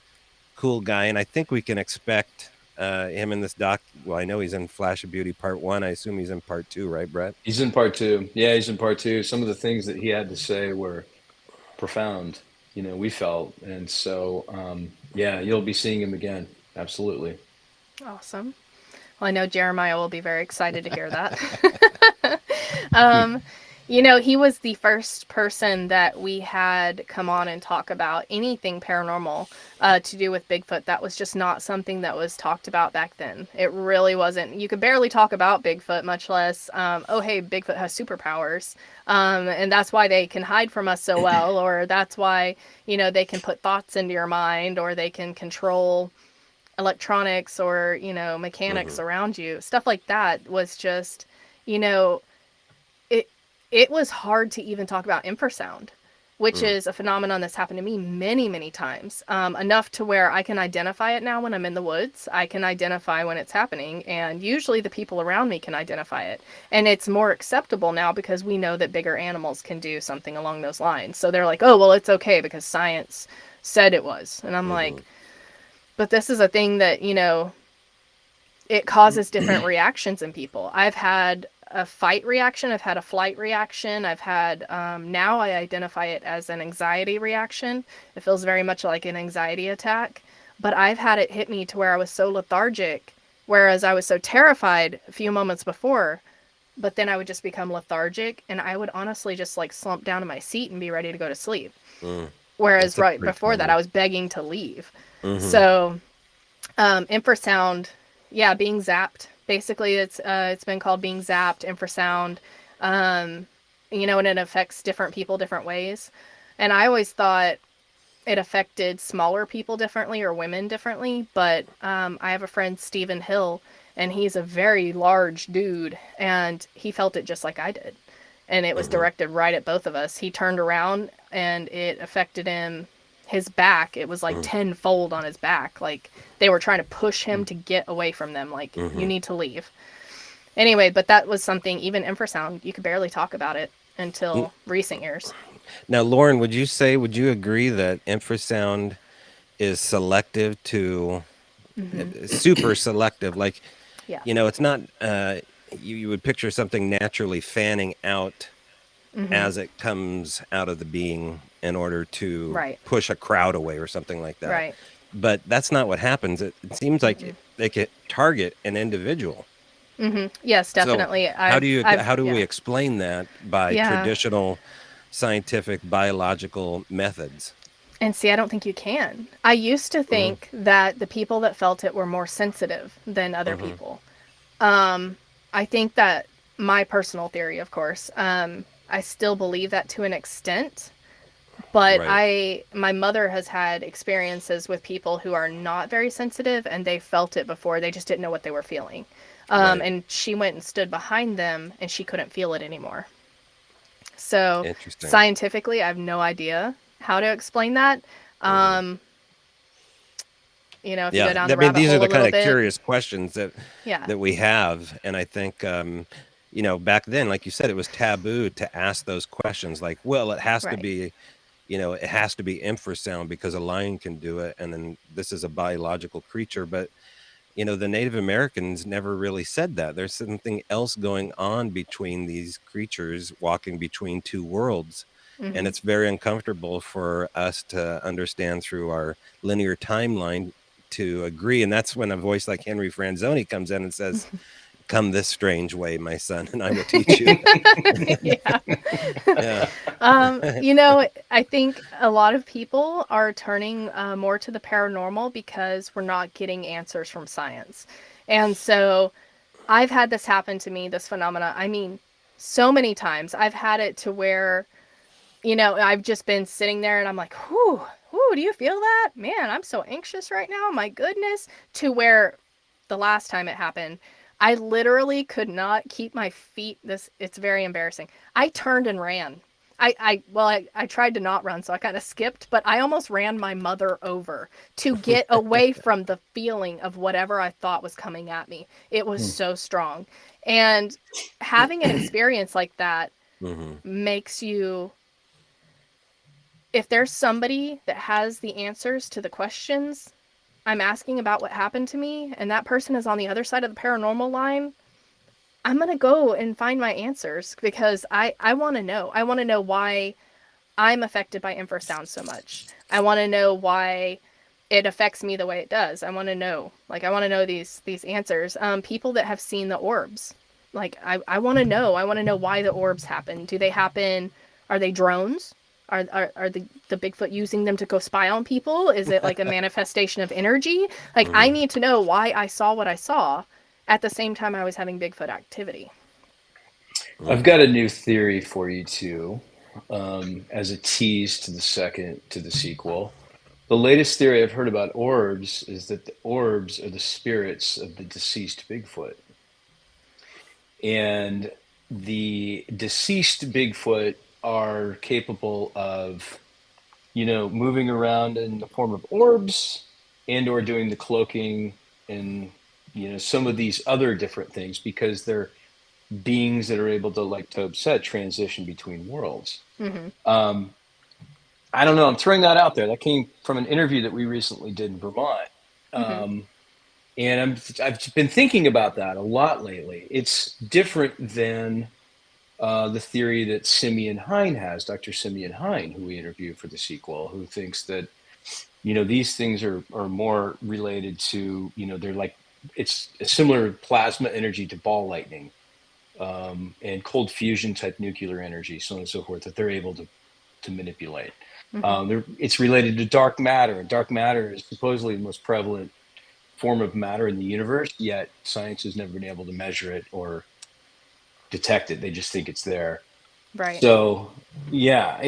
[SPEAKER 2] cool guy, and I think we can expect him in this doc. Well, I know he's in Flash of Beauty Part 1. I assume he's in Part 2, right, Brett?
[SPEAKER 4] He's in Part 2. Yeah, he's in Part 2. Some of the things that he had to say were profound. we felt. And so, yeah, you'll be seeing him again. Absolutely.
[SPEAKER 1] Awesome. Well, I know Jeremiah will be very excited to hear that. He was the first person that we had come on and talk about anything paranormal to do with Bigfoot. That was just not something that was talked about back then. It really wasn't. You could barely talk about Bigfoot, much less, oh, hey, Bigfoot has superpowers. And that's why they can hide from us so well, or that's why, they can put thoughts into your mind, or they can control electronics or mechanics around you. Stuff like that was just it was hard to even talk about infrasound, which is a phenomenon that's happened to me many times, enough to where I can identify it now when I'm in the woods. I can identify when it's happening, and usually the people around me can identify it, and it's more acceptable now because we know that bigger animals can do something along those lines. So they're like, oh, well, it's okay because science said it was. And I'm like, but this is a thing that, it causes different reactions in people. I've had a fight reaction. I've had a flight reaction. I've had, now I identify it as an anxiety reaction. It feels very much like an anxiety attack. But I've had it hit me to where I was so lethargic, whereas I was so terrified a few moments before. But then I would just become lethargic, and I would honestly just like slump down in my seat and be ready to go to sleep. Whereas right before that, I was begging to leave. So, infrasound, yeah, being zapped. Basically, it's been called being zapped, infrasound. And it affects different people different ways. And I always thought it affected smaller people differently or women differently. But I have a friend, Stephen Hill, and he's a very large dude, and he felt it just like I did. And it was directed right at both of us. He turned around and it affected him, his back. It was like tenfold on his back. Like they were trying to push him to get away from them. Like, you need to leave. Anyway, but that was something, even infrasound, you could barely talk about it until recent years.
[SPEAKER 2] Now, Lauren, would you agree that infrasound is selective to, super selective? Like, it's not, you would picture something naturally fanning out as it comes out of the being in order to push a crowd away or something like that.
[SPEAKER 1] Right.
[SPEAKER 2] But that's not what happens. It seems like they can target an individual.
[SPEAKER 1] Yes, definitely.
[SPEAKER 2] So how do we explain that by traditional scientific biological methods?
[SPEAKER 1] And see, I don't think you can. I used to think that the people that felt it were more sensitive than other people. I think that my personal theory, of course, I still believe that to an extent, but my mother has had experiences with people who are not very sensitive, and they felt it before. They just didn't know what they were feeling. And she went and stood behind them, and she couldn't feel it anymore. So scientifically, I have no idea how to explain that. If you go down the rabbit hole
[SPEAKER 2] these are the kind of
[SPEAKER 1] bit.
[SPEAKER 2] Curious questions that we have. And I think, back then, like you said, it was taboo to ask those questions. Like, well, it has to be, it has to be infrasound because a lion can do it. And then this is a biological creature. But, the Native Americans never really said that. There's something else going on between these creatures walking between two worlds. And it's very uncomfortable for us to understand through our linear timeline to agree. And that's when a voice like Henry Franzoni comes in and says, come this strange way, my son, and I will teach you.
[SPEAKER 1] I think a lot of people are turning more to the paranormal because we're not getting answers from science. And so I've had this happen to me, this phenomena. I mean, so many times I've had it to where, I've just been sitting there and I'm like, whew, do you feel that? Man, I'm so anxious right now. My goodness. To where the last time it happened, I literally could not keep my feet. It's very embarrassing. I turned and ran. I tried to not run, so I kind of skipped, but I almost ran my mother over to get away from the feeling of whatever I thought was coming at me. It was so strong. And having an experience like that makes you, if there's somebody that has the answers to the questions I'm asking about what happened to me, and that person is on the other side of the paranormal line, I'm going to go and find my answers because I want to know. I want to know why I'm affected by infrasound so much. I want to know why it affects me the way it does. I want to know, these answers. People that have seen the orbs, like I want to know. I want to know why the orbs happen. Do they happen? Are they drones? Are the Bigfoot using them to go spy on people? Is it like a manifestation of energy? Like, I need to know why I saw what I saw at the same time I was having Bigfoot activity.
[SPEAKER 4] I've got a new theory for you too, as a tease to the sequel. The latest theory I've heard about orbs is that the orbs are the spirits of the deceased Bigfoot. And the deceased Bigfoot are capable of, moving around in the form of orbs and or doing the cloaking and, some of these other different things, because they're beings that are able to, like Tobe said, transition between worlds. I don't know. I'm throwing that out there. That came from an interview that we recently did in Vermont. And I've been thinking about that a lot lately. It's different than the theory that Simeon Hine has, Dr. Simeon Hine, who we interviewed for the sequel, who thinks that, these things are more related to, they're like, it's a similar plasma energy to ball lightning, and cold fusion type nuclear energy, so on and so forth, that they're able to manipulate. It's related to dark matter. Dark matter is supposedly the most prevalent form of matter in the universe, yet science has never been able to measure it or detect it. They just think it's there.
[SPEAKER 1] Right.
[SPEAKER 4] So, yeah,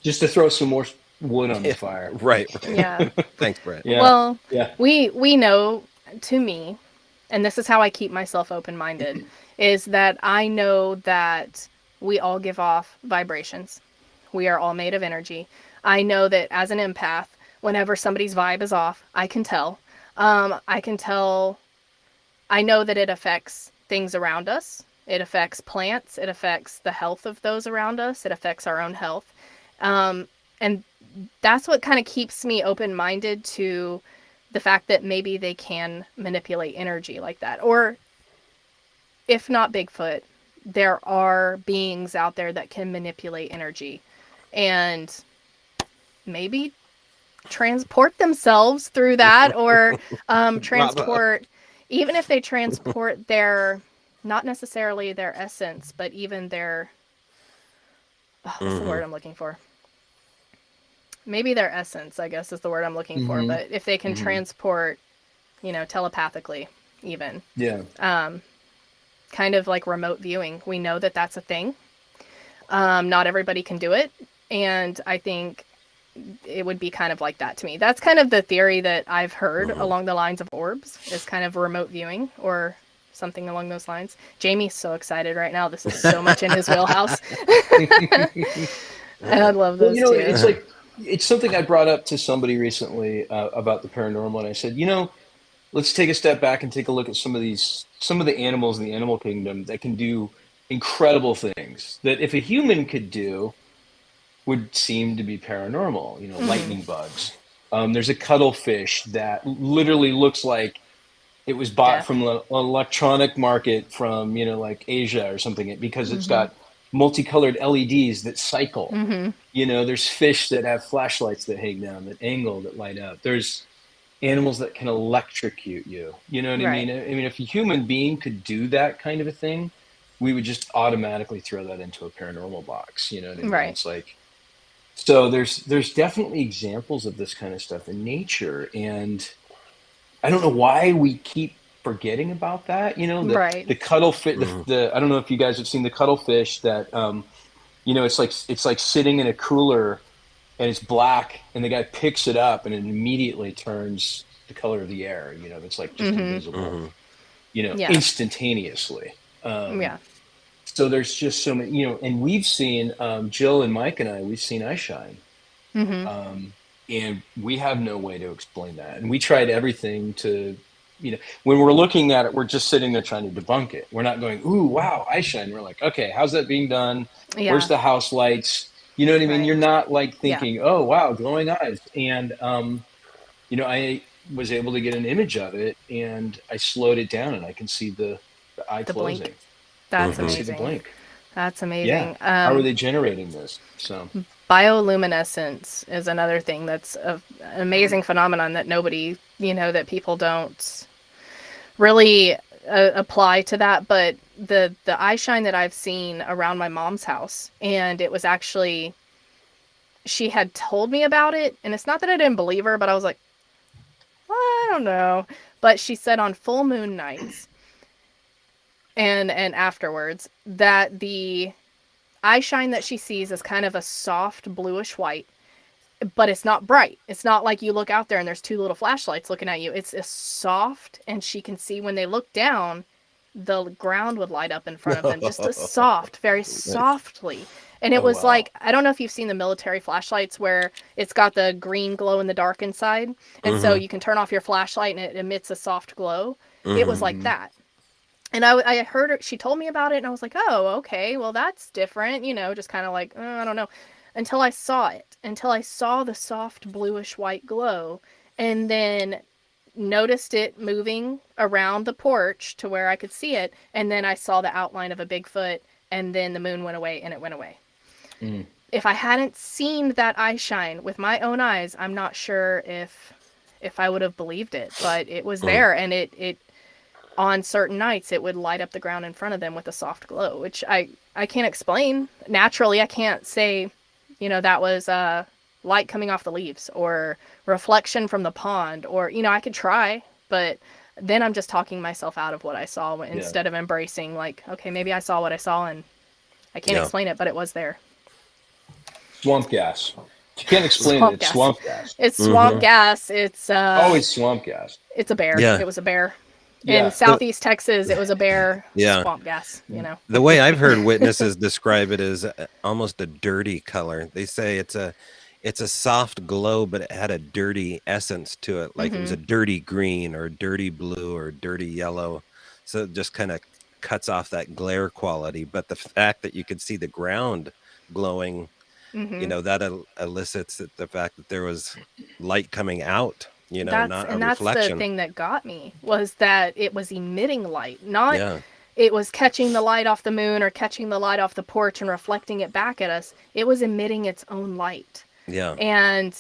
[SPEAKER 4] just to throw some more wood on the fire.
[SPEAKER 2] Right.
[SPEAKER 1] Yeah.
[SPEAKER 2] Thanks, Brett.
[SPEAKER 4] Yeah.
[SPEAKER 1] Well,
[SPEAKER 4] yeah.
[SPEAKER 1] we know, to me, and this is how I keep myself open-minded, is that I know that we all give off vibrations. We are all made of energy. I know that as an empath, whenever somebody's vibe is off, I can tell. I know that it affects things around us. It affects plants. It affects the health of those around us. It affects our own health. And that's what kind of keeps me open-minded to the fact that maybe they can manipulate energy like that. Or if not Bigfoot, there are beings out there that can manipulate energy and maybe transport themselves through that, or transport, even if they transport their, not necessarily their essence, but even their, what's the word I'm looking for? Maybe their essence, I guess, is the word I'm looking for. But if they can transport, telepathically, even.
[SPEAKER 4] Yeah.
[SPEAKER 1] Kind of like remote viewing. We know that that's a thing. Not everybody can do it. And I think it would be kind of like that to me. That's kind of the theory that I've heard along the lines of orbs, is kind of remote viewing or something along those lines. Jamie's so excited right now. This is so much in his wheelhouse. I love those too.
[SPEAKER 4] It's something I brought up to somebody recently about the paranormal, and I said, let's take a step back and take a look at some of the animals in the animal kingdom that can do incredible things that if a human could do, would seem to be paranormal. Lightning bugs. There's a cuttlefish that literally looks like it was bought from an electronic market from like Asia or something, because it's got multicolored LEDs that cycle. There's fish that have flashlights that hang down, that angle, that light up. There's animals that can electrocute you. You know what I mean? I mean, if a human being could do that kind of a thing, we would just automatically throw that into a paranormal box. You know what I mean?
[SPEAKER 1] Right.
[SPEAKER 4] It's like, so there's definitely examples of this kind of stuff in nature, and I don't know why we keep forgetting about that. The cuttlefish. I don't know if you guys have seen the cuttlefish that it's like sitting in a cooler and it's black, and the guy picks it up and it immediately turns the color of the air. It's like just invisible. Instantaneously. So there's just so many, and we've seen, Jill and Mike and I, we've seen eyeshine. And we have no way to explain that. And we tried everything to, when we're looking at it, we're just sitting there trying to debunk it. We're not going, ooh, wow, eyeshine. We're like, okay, how's that being done? Where's the house lights? You know what I mean? You're not like thinking, oh, wow, glowing eyes. And, I was able to get an image of it, and I slowed it down, and I can see the eye closing.
[SPEAKER 1] Blink. That's amazing.
[SPEAKER 4] See the blink.
[SPEAKER 1] That's amazing.
[SPEAKER 4] How are they generating this? So
[SPEAKER 1] bioluminescence is another thing that's an amazing phenomenon that nobody, that people don't really apply to that. But the eye shine that I've seen around my mom's house, and it was actually, she had told me about it, and it's not that I didn't believe her, but I was like, I don't know. But she said on full moon nights and afterwards that the eye shine that she sees is kind of a soft bluish white, but it's not bright. It's not like you look out there and there's two little flashlights looking at you. It's a soft, and she can see when they look down, the ground would light up in front of them, just a soft, very softly. And it was like, I don't know if you've seen the military flashlights where it's got the green glow in the dark inside. And so you can turn off your flashlight and it emits a soft glow. It was like that. And I heard her, she told me about it, and I was like, oh, okay, well, that's different, just kind of like, I don't know, until I saw the soft bluish white glow, and then noticed it moving around the porch to where I could see it, and then I saw the outline of a Bigfoot, and then the moon went away, and it went away. If I hadn't seen that eye shine with my own eyes, I'm not sure if I would have believed it, but it was there, and it on certain nights, it would light up the ground in front of them with a soft glow, which I can't explain. Naturally, I can't say, that was light coming off the leaves or reflection from the pond, or, I could try, but then I'm just talking myself out of what I saw instead of embracing, like, okay, maybe I saw what I saw and I can't explain it, but it was there.
[SPEAKER 4] Swamp gas. You can't explain it. It's swamp gas.
[SPEAKER 1] It's swamp gas. It's
[SPEAKER 4] always swamp gas.
[SPEAKER 1] It's a bear.
[SPEAKER 2] Yeah.
[SPEAKER 1] It was a bear. In Southeast Texas, it was a bear. Swamp gas,
[SPEAKER 2] The way I've heard witnesses describe it is almost a dirty color. They say it's a soft glow, but it had a dirty essence to it. Like it was a dirty green or dirty blue or dirty yellow. So it just kind of cuts off that glare quality. But the fact that you could see the ground glowing, that elicits the fact that there was light coming out. Not a reflection. That's the thing that got me, was that it was emitting light, not it was catching the light off the moon or catching the light off the porch and reflecting it back at us. It was emitting its own light. Yeah. And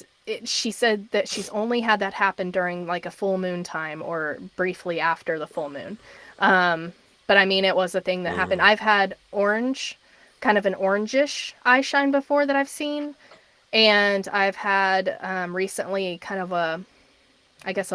[SPEAKER 2] she said that she's only had that happen during like a full moon time or briefly after the full moon. But I mean, it was a thing that happened. I've had kind of an orangish eye shine before that I've seen. And I've had recently kind of a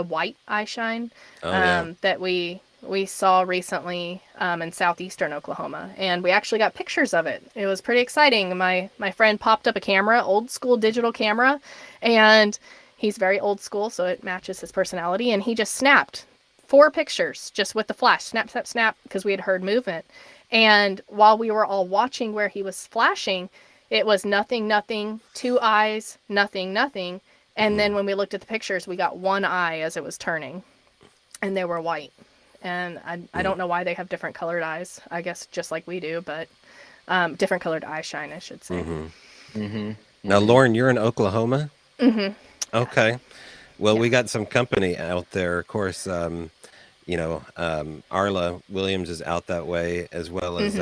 [SPEAKER 2] white eye shine that we saw recently in southeastern Oklahoma, and we actually got pictures of it. It was pretty exciting. My friend popped up a camera, old school digital camera, and he's very old school, so it matches his personality, and he just snapped 4 pictures just with the flash, snap, snap, snap, because we had heard movement. And while we were all watching where he was flashing, it was nothing, nothing, 2 eyes, nothing, nothing. And then when we looked at the pictures, we got 1 eye as it was turning, and they were white. And I don't know why they have different colored eyes. I guess just like we do, but different colored eye shine, I should say. Now, Lauren, you're in Oklahoma? Okay. Well, we got some company out there. Of course, Arla Williams is out that way, as well as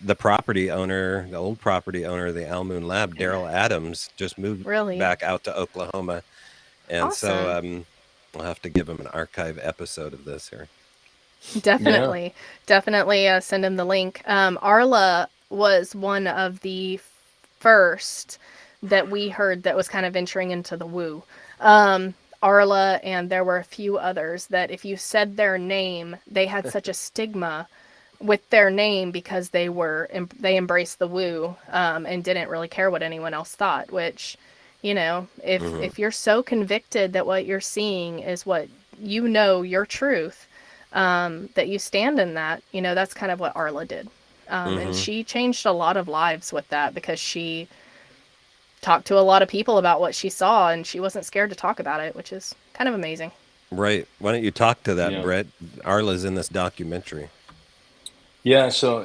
[SPEAKER 2] the property owner, the old property owner of the Almoon Lab, Daryl Adams, just moved back out to Oklahoma. And so we'll have to give him an archive episode of this here.
[SPEAKER 1] Definitely send him the link. Arla was one of the first that we heard that was kind of venturing into the woo. Arla, and there were a few others that if you said their name, they had such a stigma with their name because they embraced the woo and didn't really care what anyone else thought, which, if you're so convicted that what you're seeing is what your truth, that you stand in that, that's kind of what Arla did. And she changed a lot of lives with that, because she talked to a lot of people about what she saw, and she wasn't scared to talk about it, which is kind of amazing.
[SPEAKER 2] Right. Why don't you talk to that, Brett? Arla's in this documentary.
[SPEAKER 4] Yeah. So,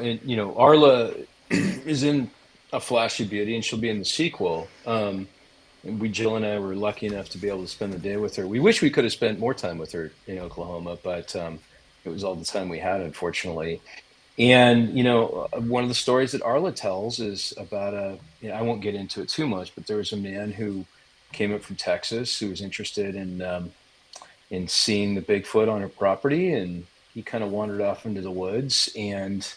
[SPEAKER 4] Arla is in A Flashy Beauty, and she'll be in the sequel. Jill and I were lucky enough to be able to spend the day with her. We wish we could have spent more time with her in Oklahoma, but it was all the time we had, unfortunately. And, one of the stories that Arla tells is about I won't get into it too much, but there was a man who came up from Texas who was interested in seeing the Bigfoot on her property. And he kind of wandered off into the woods, and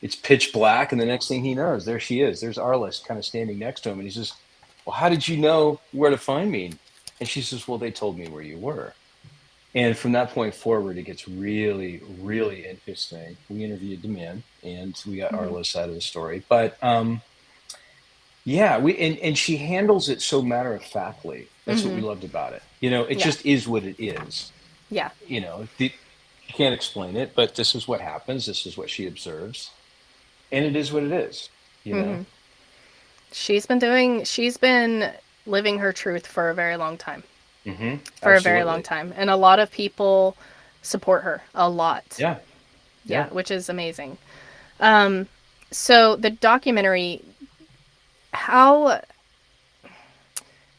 [SPEAKER 4] it's pitch black. And the next thing he knows, there she is. There's Arla kind of standing next to him. And he says, well, how did you know where to find me? And she says, well, they told me where you were. And from that point forward, it gets really, really interesting. We interviewed the man, and we got Arla's side of the story. But and she handles it so matter of factly. That's what we loved about it. It just is what it is.
[SPEAKER 1] Yeah.
[SPEAKER 4] You can't explain it, but this is what happens. This is what she observes, and it is what it is. You know.
[SPEAKER 1] She's been living her truth for a very long time.
[SPEAKER 4] For
[SPEAKER 1] a very long time, and a lot of people support her a lot.
[SPEAKER 4] Yeah,
[SPEAKER 1] which is amazing. So the documentary, how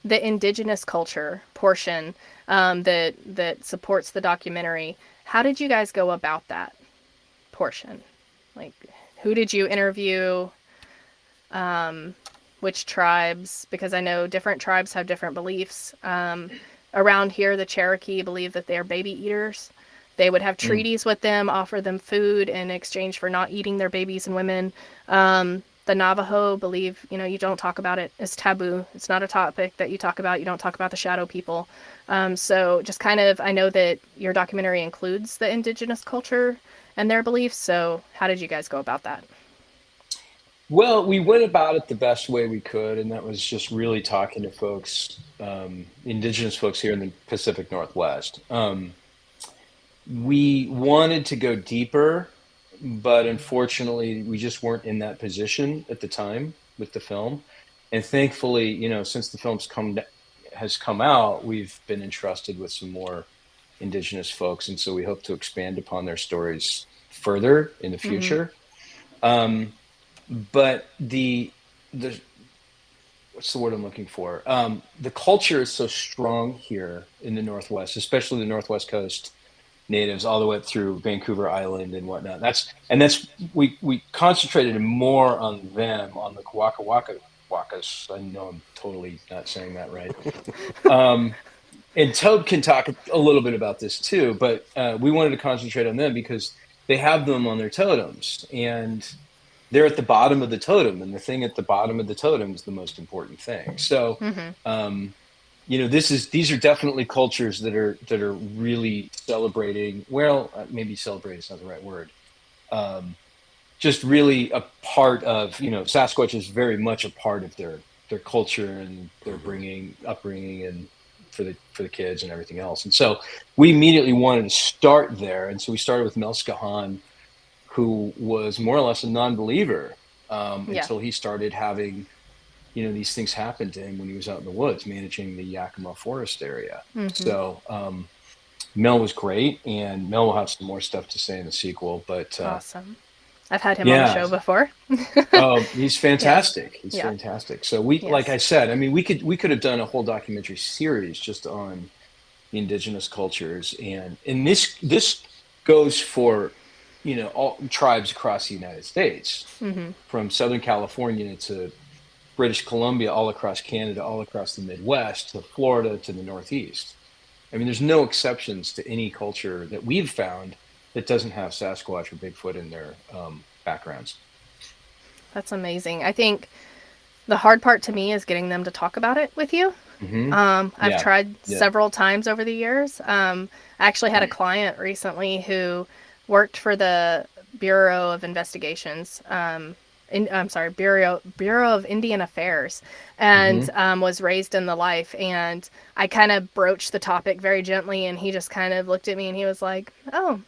[SPEAKER 1] the indigenous culture portion that supports the documentary, how did you guys go about that portion? Like, who did you interview? Which tribes? Because I know different tribes have different beliefs. Around here, the Cherokee believe that they're baby eaters. They would have treaties with them, offer them food in exchange for not eating their babies and women. The Navajo believe, you don't talk about it. It's taboo. It's not a topic that you talk about. You don't talk about the shadow people. So just kind of, I know that your documentary includes the indigenous culture and their beliefs. So how did you guys go about that?
[SPEAKER 4] Well, we went about it the best way we could, and that was just really talking to folks, indigenous folks here in the Pacific Northwest. We wanted to go deeper, but unfortunately, we just weren't in that position at the time with the film. And thankfully, since the film's has come out, we've been entrusted with some more indigenous folks, and so we hope to expand upon their stories further in the future. But the what's the word I'm looking for? The culture is so strong here in the Northwest, especially the Northwest Coast natives, all the way up through Vancouver Island and whatnot. We concentrated more on them, on the Wakas. I know I'm totally not saying that right. And Tobe can talk a little bit about this too, but we wanted to concentrate on them because they have them on their totems, and they're at the bottom of the totem, and the thing at the bottom of the totem is the most important thing. So, these are definitely cultures that are really celebrating. Well, maybe celebrate is not the right word. Just really a part of, Sasquatch is very much a part of their culture and their upbringing, and for the kids and everything else. And so we immediately wanted to start there, and so we started with Mel Skahan, who was more or less a non-believer until he started having, these things happen to him when he was out in the woods managing the Yakima Forest area. So Mel was great, and Mel will have some more stuff to say in the sequel. But
[SPEAKER 1] awesome. I've had him on the show before.
[SPEAKER 4] Oh, he's fantastic. He's fantastic. So like I said, I mean, we could have done a whole documentary series just on the indigenous cultures, and this goes for all tribes across the United States, from Southern California to British Columbia, all across Canada, all across the Midwest, to Florida, to the Northeast. I mean, there's no exceptions to any culture that we've found that doesn't have Sasquatch or Bigfoot in their backgrounds.
[SPEAKER 1] That's amazing. I think the hard part to me is getting them to talk about it with you. I've tried several times over the years. I actually had a client recently who worked for the Bureau of Investigations, Bureau of Indian Affairs, and was raised in the life. And I kind of broached the topic very gently, and he just kind of looked at me and he was like, "Oh,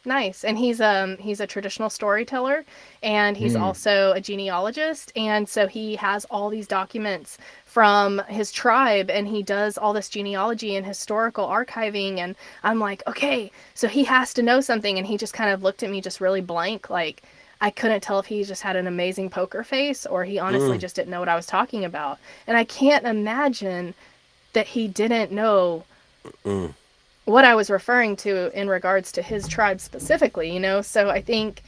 [SPEAKER 1] nice." And he's a traditional storyteller, and he's also a genealogist, and so he has all these documents from his tribe, and he does all this genealogy and historical archiving. And I'm like, okay, so he has to know something. And he just kind of looked at me just really blank, like I couldn't tell if he just had an amazing poker face or he honestly just didn't know what I was talking about. And I can't imagine that he didn't know what I was referring to in regards to his tribe specifically, So I think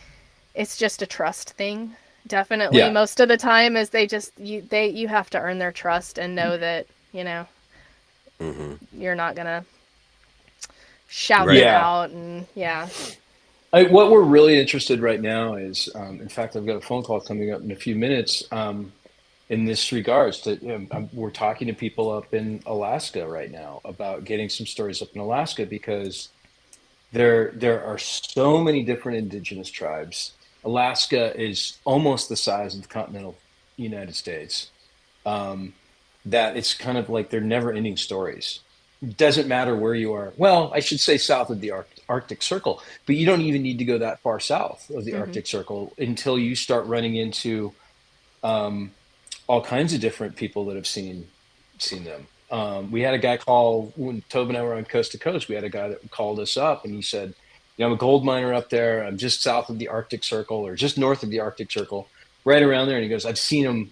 [SPEAKER 1] it's just a trust thing. Definitely. Most of the time is you have to earn their trust and know that, you're not going to shout it out. And
[SPEAKER 4] what we're really interested right now is, in fact, I've got a phone call coming up in a few minutes in this regards to, we're talking to people up in Alaska right now about getting some stories up in Alaska, because there are so many different indigenous tribes. Alaska is almost the size of the continental United States, that it's kind of like they're never ending stories. It doesn't matter where you are. Well, I should say south of the Arctic Circle, but you don't even need to go that far south of the Arctic Circle until you start running into all kinds of different people that have seen them. We had a guy call when Tobe and I were on Coast to Coast. We had a guy that called us up and he said, I'm a gold miner up there. I'm just south of the Arctic Circle, or just north of the Arctic Circle, right around there. And he goes, I've seen them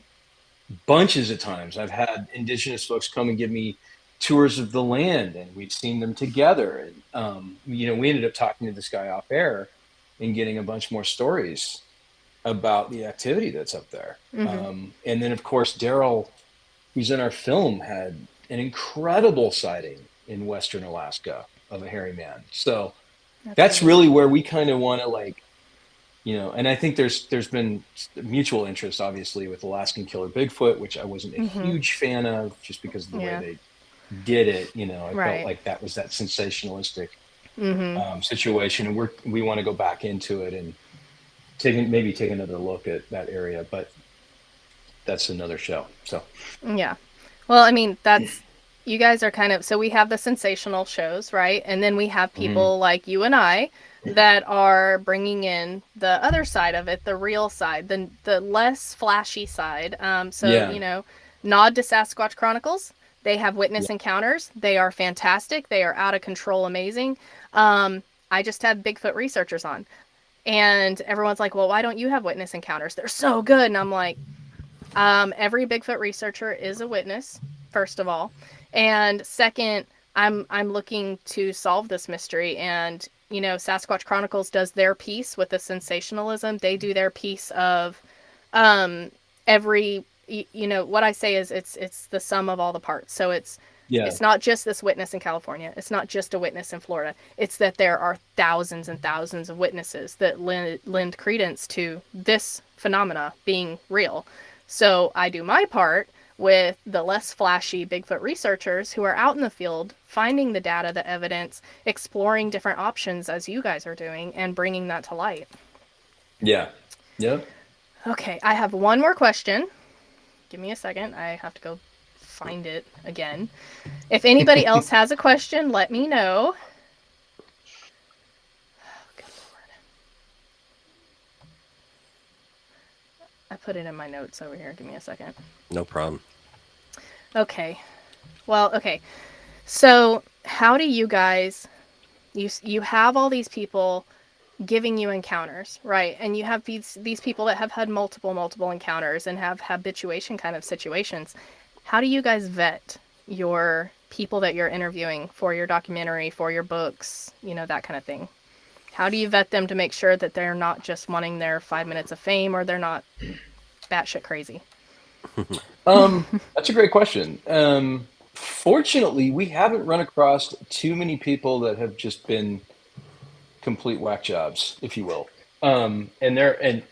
[SPEAKER 4] bunches of times. I've had indigenous folks come and give me tours of the land, and we've seen them together. And, we ended up talking to this guy off air and getting a bunch more stories about the activity that's up there. And then, of course, Daryl, who's in our film, had an incredible sighting in Western Alaska of a hairy man. So that's really where we kind of want to and I think there's been mutual interest, obviously, with Alaskan killer Bigfoot, which I wasn't a huge fan of just because of the way they did it. I felt like that was that sensationalistic situation. And we want to go back into it and maybe take another look at that area, but that's another show. So,
[SPEAKER 1] yeah. Well, I mean, you guys are kind of, so we have the sensational shows, right? And then we have people like you and I that are bringing in the other side of it, the real side, the less flashy side. Nod to Sasquatch Chronicles. They have witness encounters. They are fantastic. They are out of control, amazing. I just had Bigfoot researchers on, and everyone's like, well, why don't you have witness encounters? They're so good. And I'm like, every Bigfoot researcher is a witness, first of all. And second, I'm looking to solve this mystery. And, Sasquatch Chronicles does their piece with the sensationalism. They do their piece of every, what I say is it's the sum of all the parts. So it's not just this witness in California. It's not just a witness in Florida. It's that there are thousands and thousands of witnesses that lend credence to this phenomena being real. So I do my part with the less flashy Bigfoot researchers who are out in the field, finding the data, the evidence, exploring different options as you guys are doing, and bringing that to light.
[SPEAKER 4] Yeah. Yep.
[SPEAKER 1] Okay, I have one more question. Give me a second. I have to go find it again. If anybody else has a question, let me know. Good Lord. I put it in my notes over here. Give me a second.
[SPEAKER 2] No problem.
[SPEAKER 1] Okay. Well, okay. So how do you guys, you have all these people giving you encounters, right? And you have these people that have had multiple encounters and have habituation kind of situations. How do you guys vet your people that you're interviewing for your documentary, for your books, that kind of thing? How do you vet them to make sure that they're not just wanting their 5 minutes of fame, or they're not batshit crazy?
[SPEAKER 4] That's a great question. Fortunately, we haven't run across too many people that have just been complete whack jobs, if you will. And there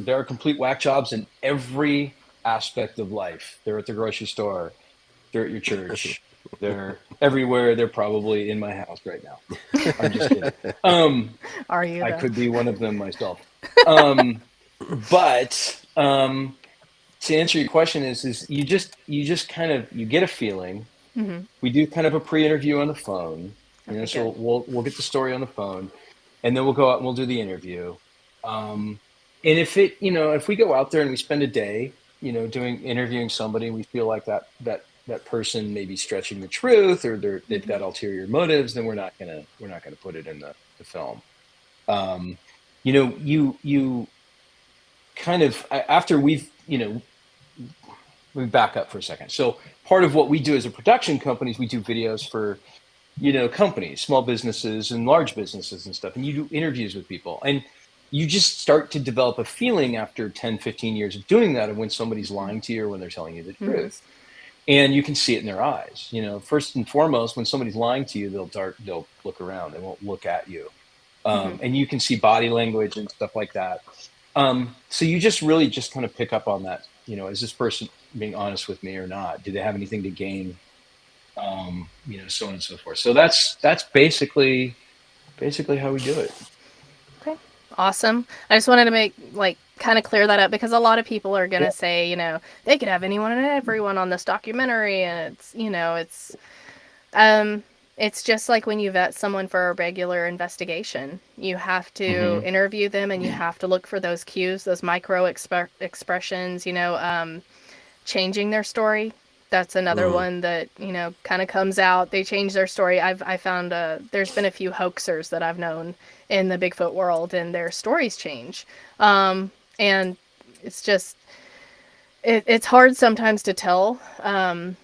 [SPEAKER 4] are complete whack jobs in every aspect of life. They're at the grocery store, they're at your church, they're everywhere. They're probably in my house right now. I'm just kidding.
[SPEAKER 1] Are you?
[SPEAKER 4] I could be one of them myself. But to answer your question is you just kind of, you get a feeling. Mm-hmm. We do kind of a pre-interview on the phone. So we'll get the story on the phone, and then we'll go out and we'll do the interview. And if we go out there and we spend a day, interviewing somebody, and we feel like that person may be stretching the truth, or they've got ulterior motives, then we're not gonna put it in the film. You kind of, after we back up for a second. So part of what we do as a production company is we do videos for companies, small businesses and large businesses and stuff, and you do interviews with people. And you just start to develop a feeling after 10, 15 years of doing that of when somebody's lying to you or when they're telling you the truth. And you can see it in their eyes. You know, first and foremost, when somebody's lying to you, they'll look around. They won't look at you. And you can see body language and stuff like that. So you just really just kind of pick up on that. You know, is this person being honest with me or not? Do they have anything to gain? You know, so on and so forth. So that's basically how we do it.
[SPEAKER 1] Okay. Awesome. I just wanted to make kind of clear that up, because a lot of people are going to say, you know, they could have anyone and everyone on this documentary, and it's, you know, it's just like when you vet someone for a regular investigation. You have to interview them, and you have to look for those cues, those micro expressions, you know, changing their story. That's another one that, you know, kind of comes out. They change their story. I found there's been a few hoaxers that I've known in the Bigfoot world, and their stories change. And it's just, it's hard sometimes to tell. And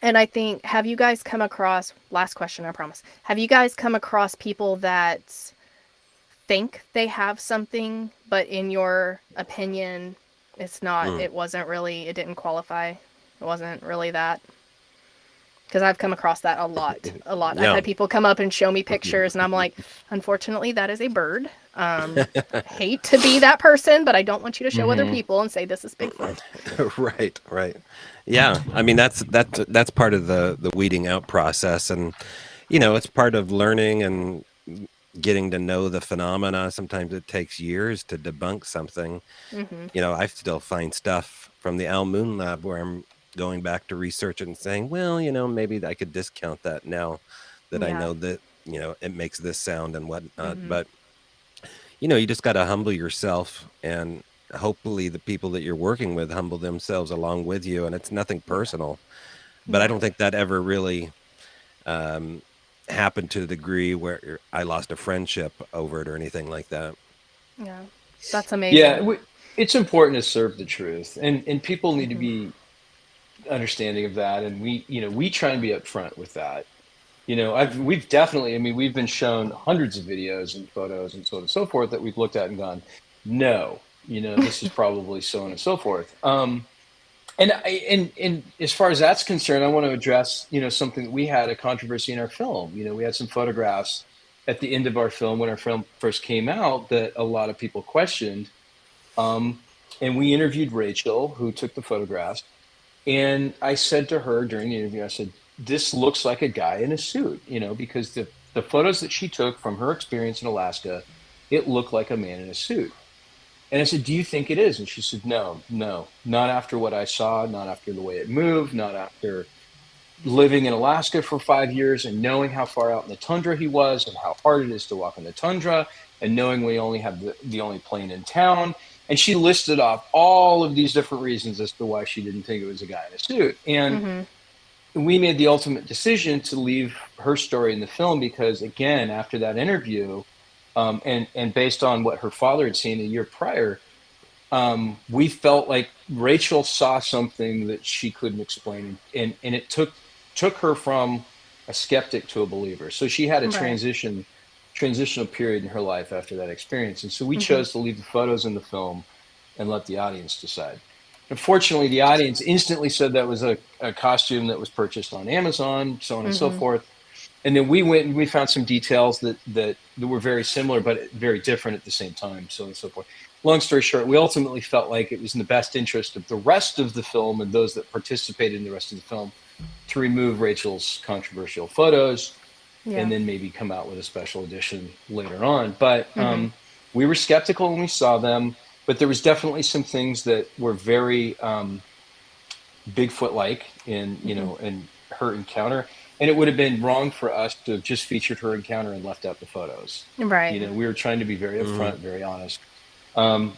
[SPEAKER 1] I think, have you guys come across, last question, I promise. Have you guys come across people that think they have something, but in your opinion, it's not, it didn't qualify? It wasn't really that? Because I've come across that a lot. Yeah. I've had people come up and show me pictures, and I'm like, unfortunately, that is a bird. Hate to be that person, but I don't want you to show other people and say this is Bigfoot.
[SPEAKER 2] Right. Yeah, I mean that's part of the weeding out process, and you know, it's part of learning and getting to know the phenomena. Sometimes it takes years to debunk something. You know, I still find stuff from the Al Moon Lab where I'm going back to research and saying, well, you know, maybe I could discount that now that I know that, you know, it makes this sound and whatnot. But, you know, you just got to humble yourself, and hopefully the people that you're working with humble themselves along with you. And it's nothing personal, but I don't think that ever really happened to the degree where I lost a friendship over it or anything like that.
[SPEAKER 1] Yeah, that's amazing.
[SPEAKER 4] Yeah, it's important to serve the truth, and people need to be understanding of that, and we try and be upfront with that. You know, we've definitely, I mean, we've been shown hundreds of videos and photos and so on and so forth that we've looked at and gone, no, you know, this is probably so on and so forth. And as far as that's concerned, I want to address, you know, something that we had a controversy in our film. You know, we had some photographs at the end of our film when our film first came out that a lot of people questioned. And we interviewed Rachel, who took the photographs. And I said to her during the interview, I said, this looks like a guy in a suit, you know, because the photos that she took from her experience in Alaska, it looked like a man in a suit. And I said, do you think it is? And she said, no, not after what I saw, not after the way it moved, not after living in Alaska for 5 years and knowing how far out in the tundra he was and how hard it is to walk in the tundra, and knowing we only have the only plane in town. And she listed off all of these different reasons as to why she didn't think it was a guy in a suit. And we made the ultimate decision to leave her story in the film because, again, after that interview, and based on what her father had seen a year prior, we felt like Rachel saw something that she couldn't explain. And it took her from a skeptic to a believer. So she had a transitional period in her life after that experience. And so we chose to leave the photos in the film and let the audience decide. Unfortunately, the audience instantly said that was a costume that was purchased on Amazon, so on and so forth. And then we went and we found some details that were very similar, but very different at the same time, so on and so forth. Long story short, we ultimately felt like it was in the best interest of the rest of the film and those that participated in the rest of the film to remove Rachel's controversial photos and then maybe come out with a special edition later on. But we were skeptical when we saw them, but there was definitely some things that were very Bigfoot-like in, you know, in her encounter. And it would have been wrong for us to have just featured her encounter and left out the photos. Right. You know, we were trying to be very upfront, very honest.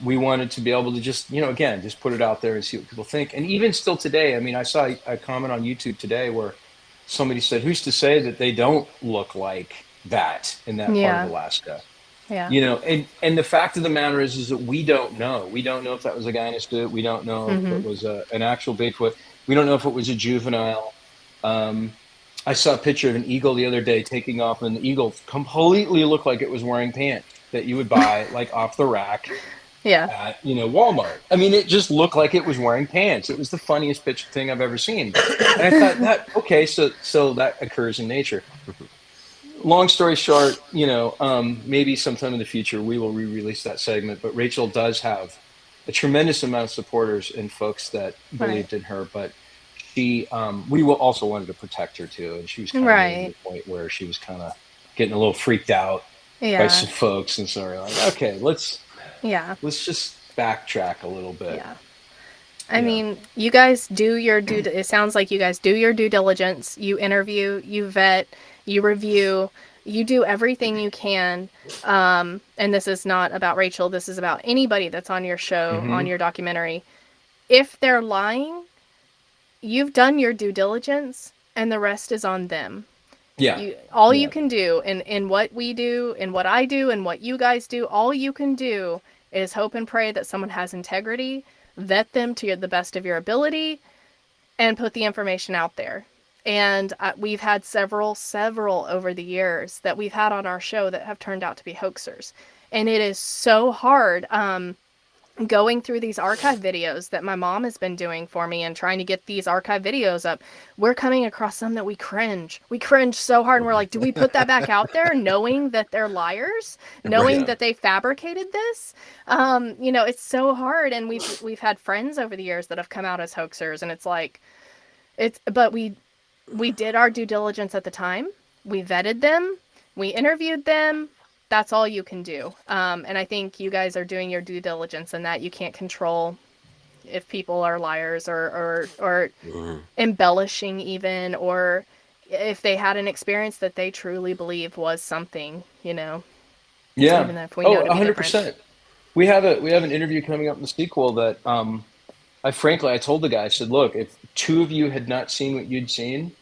[SPEAKER 4] We wanted to be able to just, you know, again, just put it out there and see what people think. And even still today, I mean, I saw a comment on YouTube today where somebody said, who's to say that they don't look like that in that part of Alaska? Yeah. You know, and the fact of the matter is that we don't know. We don't know if that was a guy in a suit. We don't know if it was an actual Bigfoot. We don't know if it was a juvenile. I saw a picture of an eagle the other day taking off, and the eagle completely looked like it was wearing pants. that you would buy like off the rack
[SPEAKER 1] Yeah.
[SPEAKER 4] at, Walmart. I mean, it just looked like it was wearing pants. It was the funniest picture thing I've ever seen. And I thought okay, so that occurs in nature. Long story short, maybe sometime in the future we will re-release that segment, but Rachel does have a tremendous amount of supporters and folks that believed in her, but she, we also wanted to protect her too. And she was kind of getting to the point where she was kind of getting a little freaked out by some folks. And so we're like, okay, let's just backtrack a little bit.
[SPEAKER 1] Yeah. I mean, you guys do your it sounds like you guys do your due diligence. You interview, you vet, you review, you do everything you can. And this is not about Rachel. This is about anybody that's on your show, on your documentary. If they're lying, you've done your due diligence and the rest is on them.
[SPEAKER 4] Yeah.
[SPEAKER 1] You can do in what we do, in what I do, and what you guys do, all you can do is hope and pray that someone has integrity, vet them to the best of your ability, and put the information out there. And we've had several over the years that we've had on our show that have turned out to be hoaxers. And it is so hard going through these archive videos that my mom has been doing for me and trying to get these archive videos up. We're coming across some that we cringe. We cringe so hard and we're like, do we put that back out there knowing that they're liars? Knowing that they fabricated this? It's so hard. And we've had friends over the years that have come out as hoaxers, and it's like, but we did our due diligence at the time. We vetted them. We interviewed them. That's all you can do. And I think you guys are doing your due diligence in that. You can't control if people are liars or embellishing even, or if they had an experience that they truly believe was something,
[SPEAKER 4] Yeah.
[SPEAKER 1] Even if we know
[SPEAKER 4] 100%. We have an interview coming up in the sequel that I told the guy, I said, look, if two of you had not seen what you'd seen,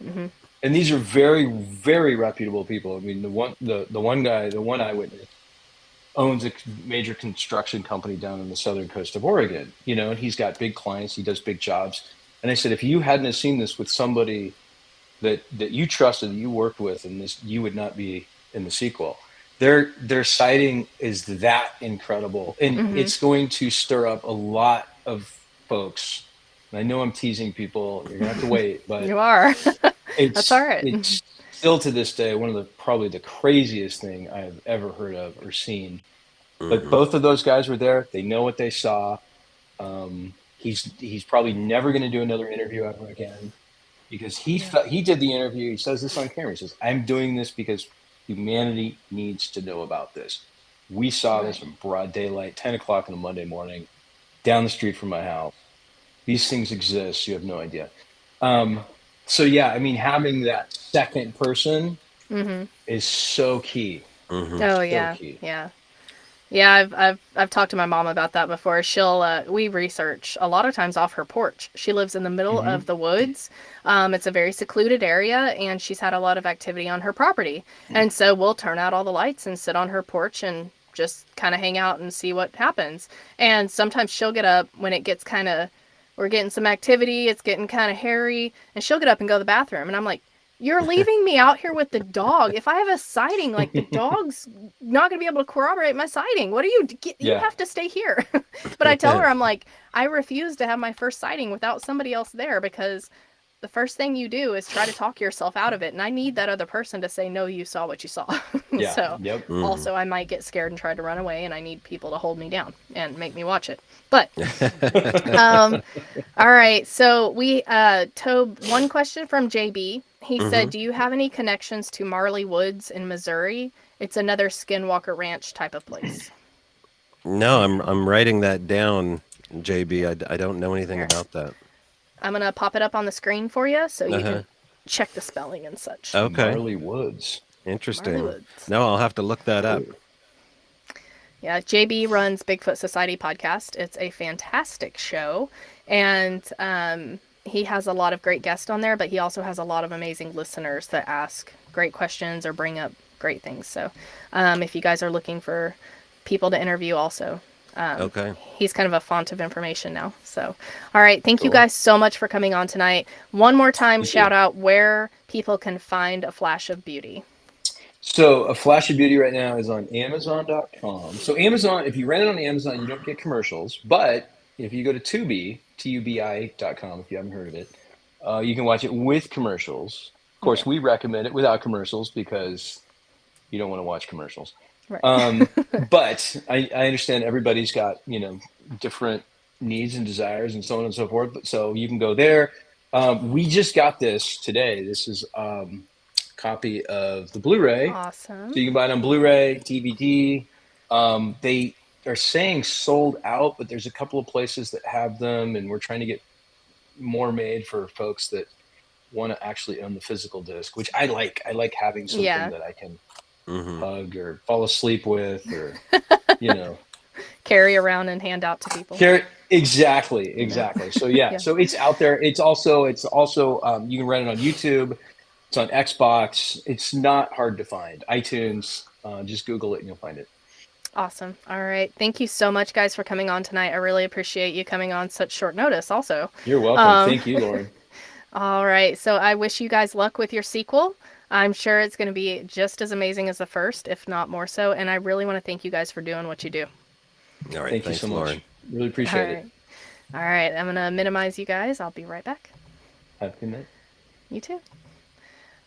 [SPEAKER 4] and these are very, very reputable people. I mean, the one guy, the one eyewitness, owns a major construction company down on the southern coast of Oregon, and he's got big clients. He does big jobs. And I said, if you hadn't have seen this with somebody that you trusted, that you worked with, and this, you would not be in the sequel. Their sighting is that incredible. And it's going to stir up a lot of folks. And I know I'm teasing people. You're gonna have to wait, but
[SPEAKER 1] you are. That's all right.
[SPEAKER 4] It's still to this day one of probably the craziest thing I've ever heard of or seen. But both of those guys were there. They know what they saw. He's probably never going to do another interview ever again, because he did the interview. He says this on camera. He says, "I'm doing this because humanity needs to know about this. We saw this in broad daylight, 10 o'clock on a Monday morning, down the street from my house. These things exist. You have no idea." So yeah, I mean, having that second person is so key.
[SPEAKER 1] Oh yeah, key. Yeah. I've talked to my mom about that before. We research a lot of times off her porch. She lives in the middle of the woods. It's a very secluded area, and she's had a lot of activity on her property. And so we'll turn out all the lights and sit on her porch and just kind of hang out and see what happens. And sometimes she'll get up when it gets we're getting some activity, it's getting kind of hairy, and she'll get up and go to the bathroom. And I'm like, you're leaving me out here with the dog. If I have a sighting, like, the dog's not going to be able to corroborate my sighting. What do you have to stay here. But I tell her, I'm like, I refuse to have my first sighting without somebody else there, because the first thing you do is try to talk yourself out of it. And I need that other person to say, no, you saw what you saw. So also I might get scared and try to run away, and I need people to hold me down and make me watch it. But, all right. So we, Tobe, one question from JB. He said, do you have any connections to Marley Woods in Missouri? It's another Skinwalker Ranch type of place.
[SPEAKER 2] No, I'm writing that down, JB. I don't know anything about that.
[SPEAKER 1] I'm going to pop it up on the screen for you so you can check the spelling and such.
[SPEAKER 2] Okay.
[SPEAKER 4] Marley Woods.
[SPEAKER 2] Interesting.
[SPEAKER 1] Marley Woods.
[SPEAKER 2] No, I'll have to look that up.
[SPEAKER 1] Yeah, JB runs Bigfoot Society podcast. It's a fantastic show. And he has a lot of great guests on there, but he also has a lot of amazing listeners that ask great questions or bring up great things. So if you guys are looking for people to interview also, he's kind of a font of information now. So, all right. Thank you guys so much for coming on tonight. One more time, shout out where people can find A Flash of Beauty.
[SPEAKER 4] So a Flash of Beauty right now is on Amazon.com. So Amazon, if you rent it on Amazon, you don't get commercials. But if you go to Tubi, Tubi.com, if you haven't heard of it, you can watch it with commercials. Of course, we recommend it without commercials because you don't want to watch commercials. Right. But I understand everybody's got, different needs and desires and so on and so forth. But so you can go there. We just got this today. This is copy of the Blu-ray.
[SPEAKER 1] Awesome.
[SPEAKER 4] So you can buy it on Blu-ray, DVD. They are saying sold out, but there's a couple of places that have them, and we're trying to get more made for folks that want to actually own the physical disc, which I like. I like having something that I can hug or fall asleep with, or
[SPEAKER 1] carry around and hand out to people.
[SPEAKER 4] Exactly. So so it's out there. It's also you can rent it on YouTube. It's on Xbox. It's not hard to find. iTunes, just Google it and you'll find it.
[SPEAKER 1] Awesome. All right. Thank you so much, guys, for coming on tonight. I really appreciate you coming on such short notice also.
[SPEAKER 4] You're welcome. Thank you, Lauren.
[SPEAKER 1] All right. So I wish you guys luck with your sequel. I'm sure it's going to be just as amazing as the first, if not more so. And I really want to thank you guys for doing what you do.
[SPEAKER 2] All right.
[SPEAKER 4] Thank you so much, Lauren. Really appreciate it.
[SPEAKER 1] All right. I'm going to minimize you guys. I'll be right back.
[SPEAKER 4] Have a good night.
[SPEAKER 1] You too.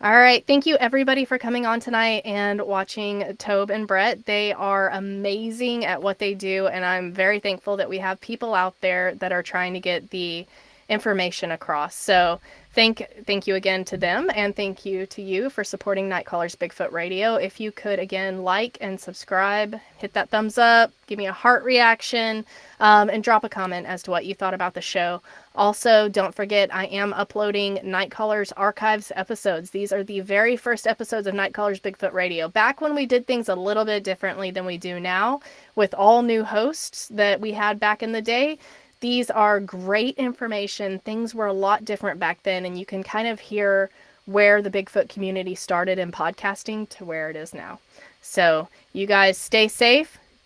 [SPEAKER 1] All right. Thank you, everybody, for coming on tonight and watching Tobe and Brett. They are amazing at what they do, and I'm very thankful that we have people out there that are trying to get the information across. So thank you again to them, and thank you to you for supporting Nightcallers Bigfoot Radio. If you could, again, like and subscribe, hit that thumbs up, give me a heart reaction, and drop a comment as to what you thought about the show. Also, don't forget, I am uploading Nightcallers Archives episodes. These are the very first episodes of Nightcallers Bigfoot Radio, back when we did things a little bit differently than we do now, with all new hosts that we had back in the day. These are great information. Things were a lot different back then, and you can kind of hear where the Bigfoot community started in podcasting to where it is now. So you guys stay safe,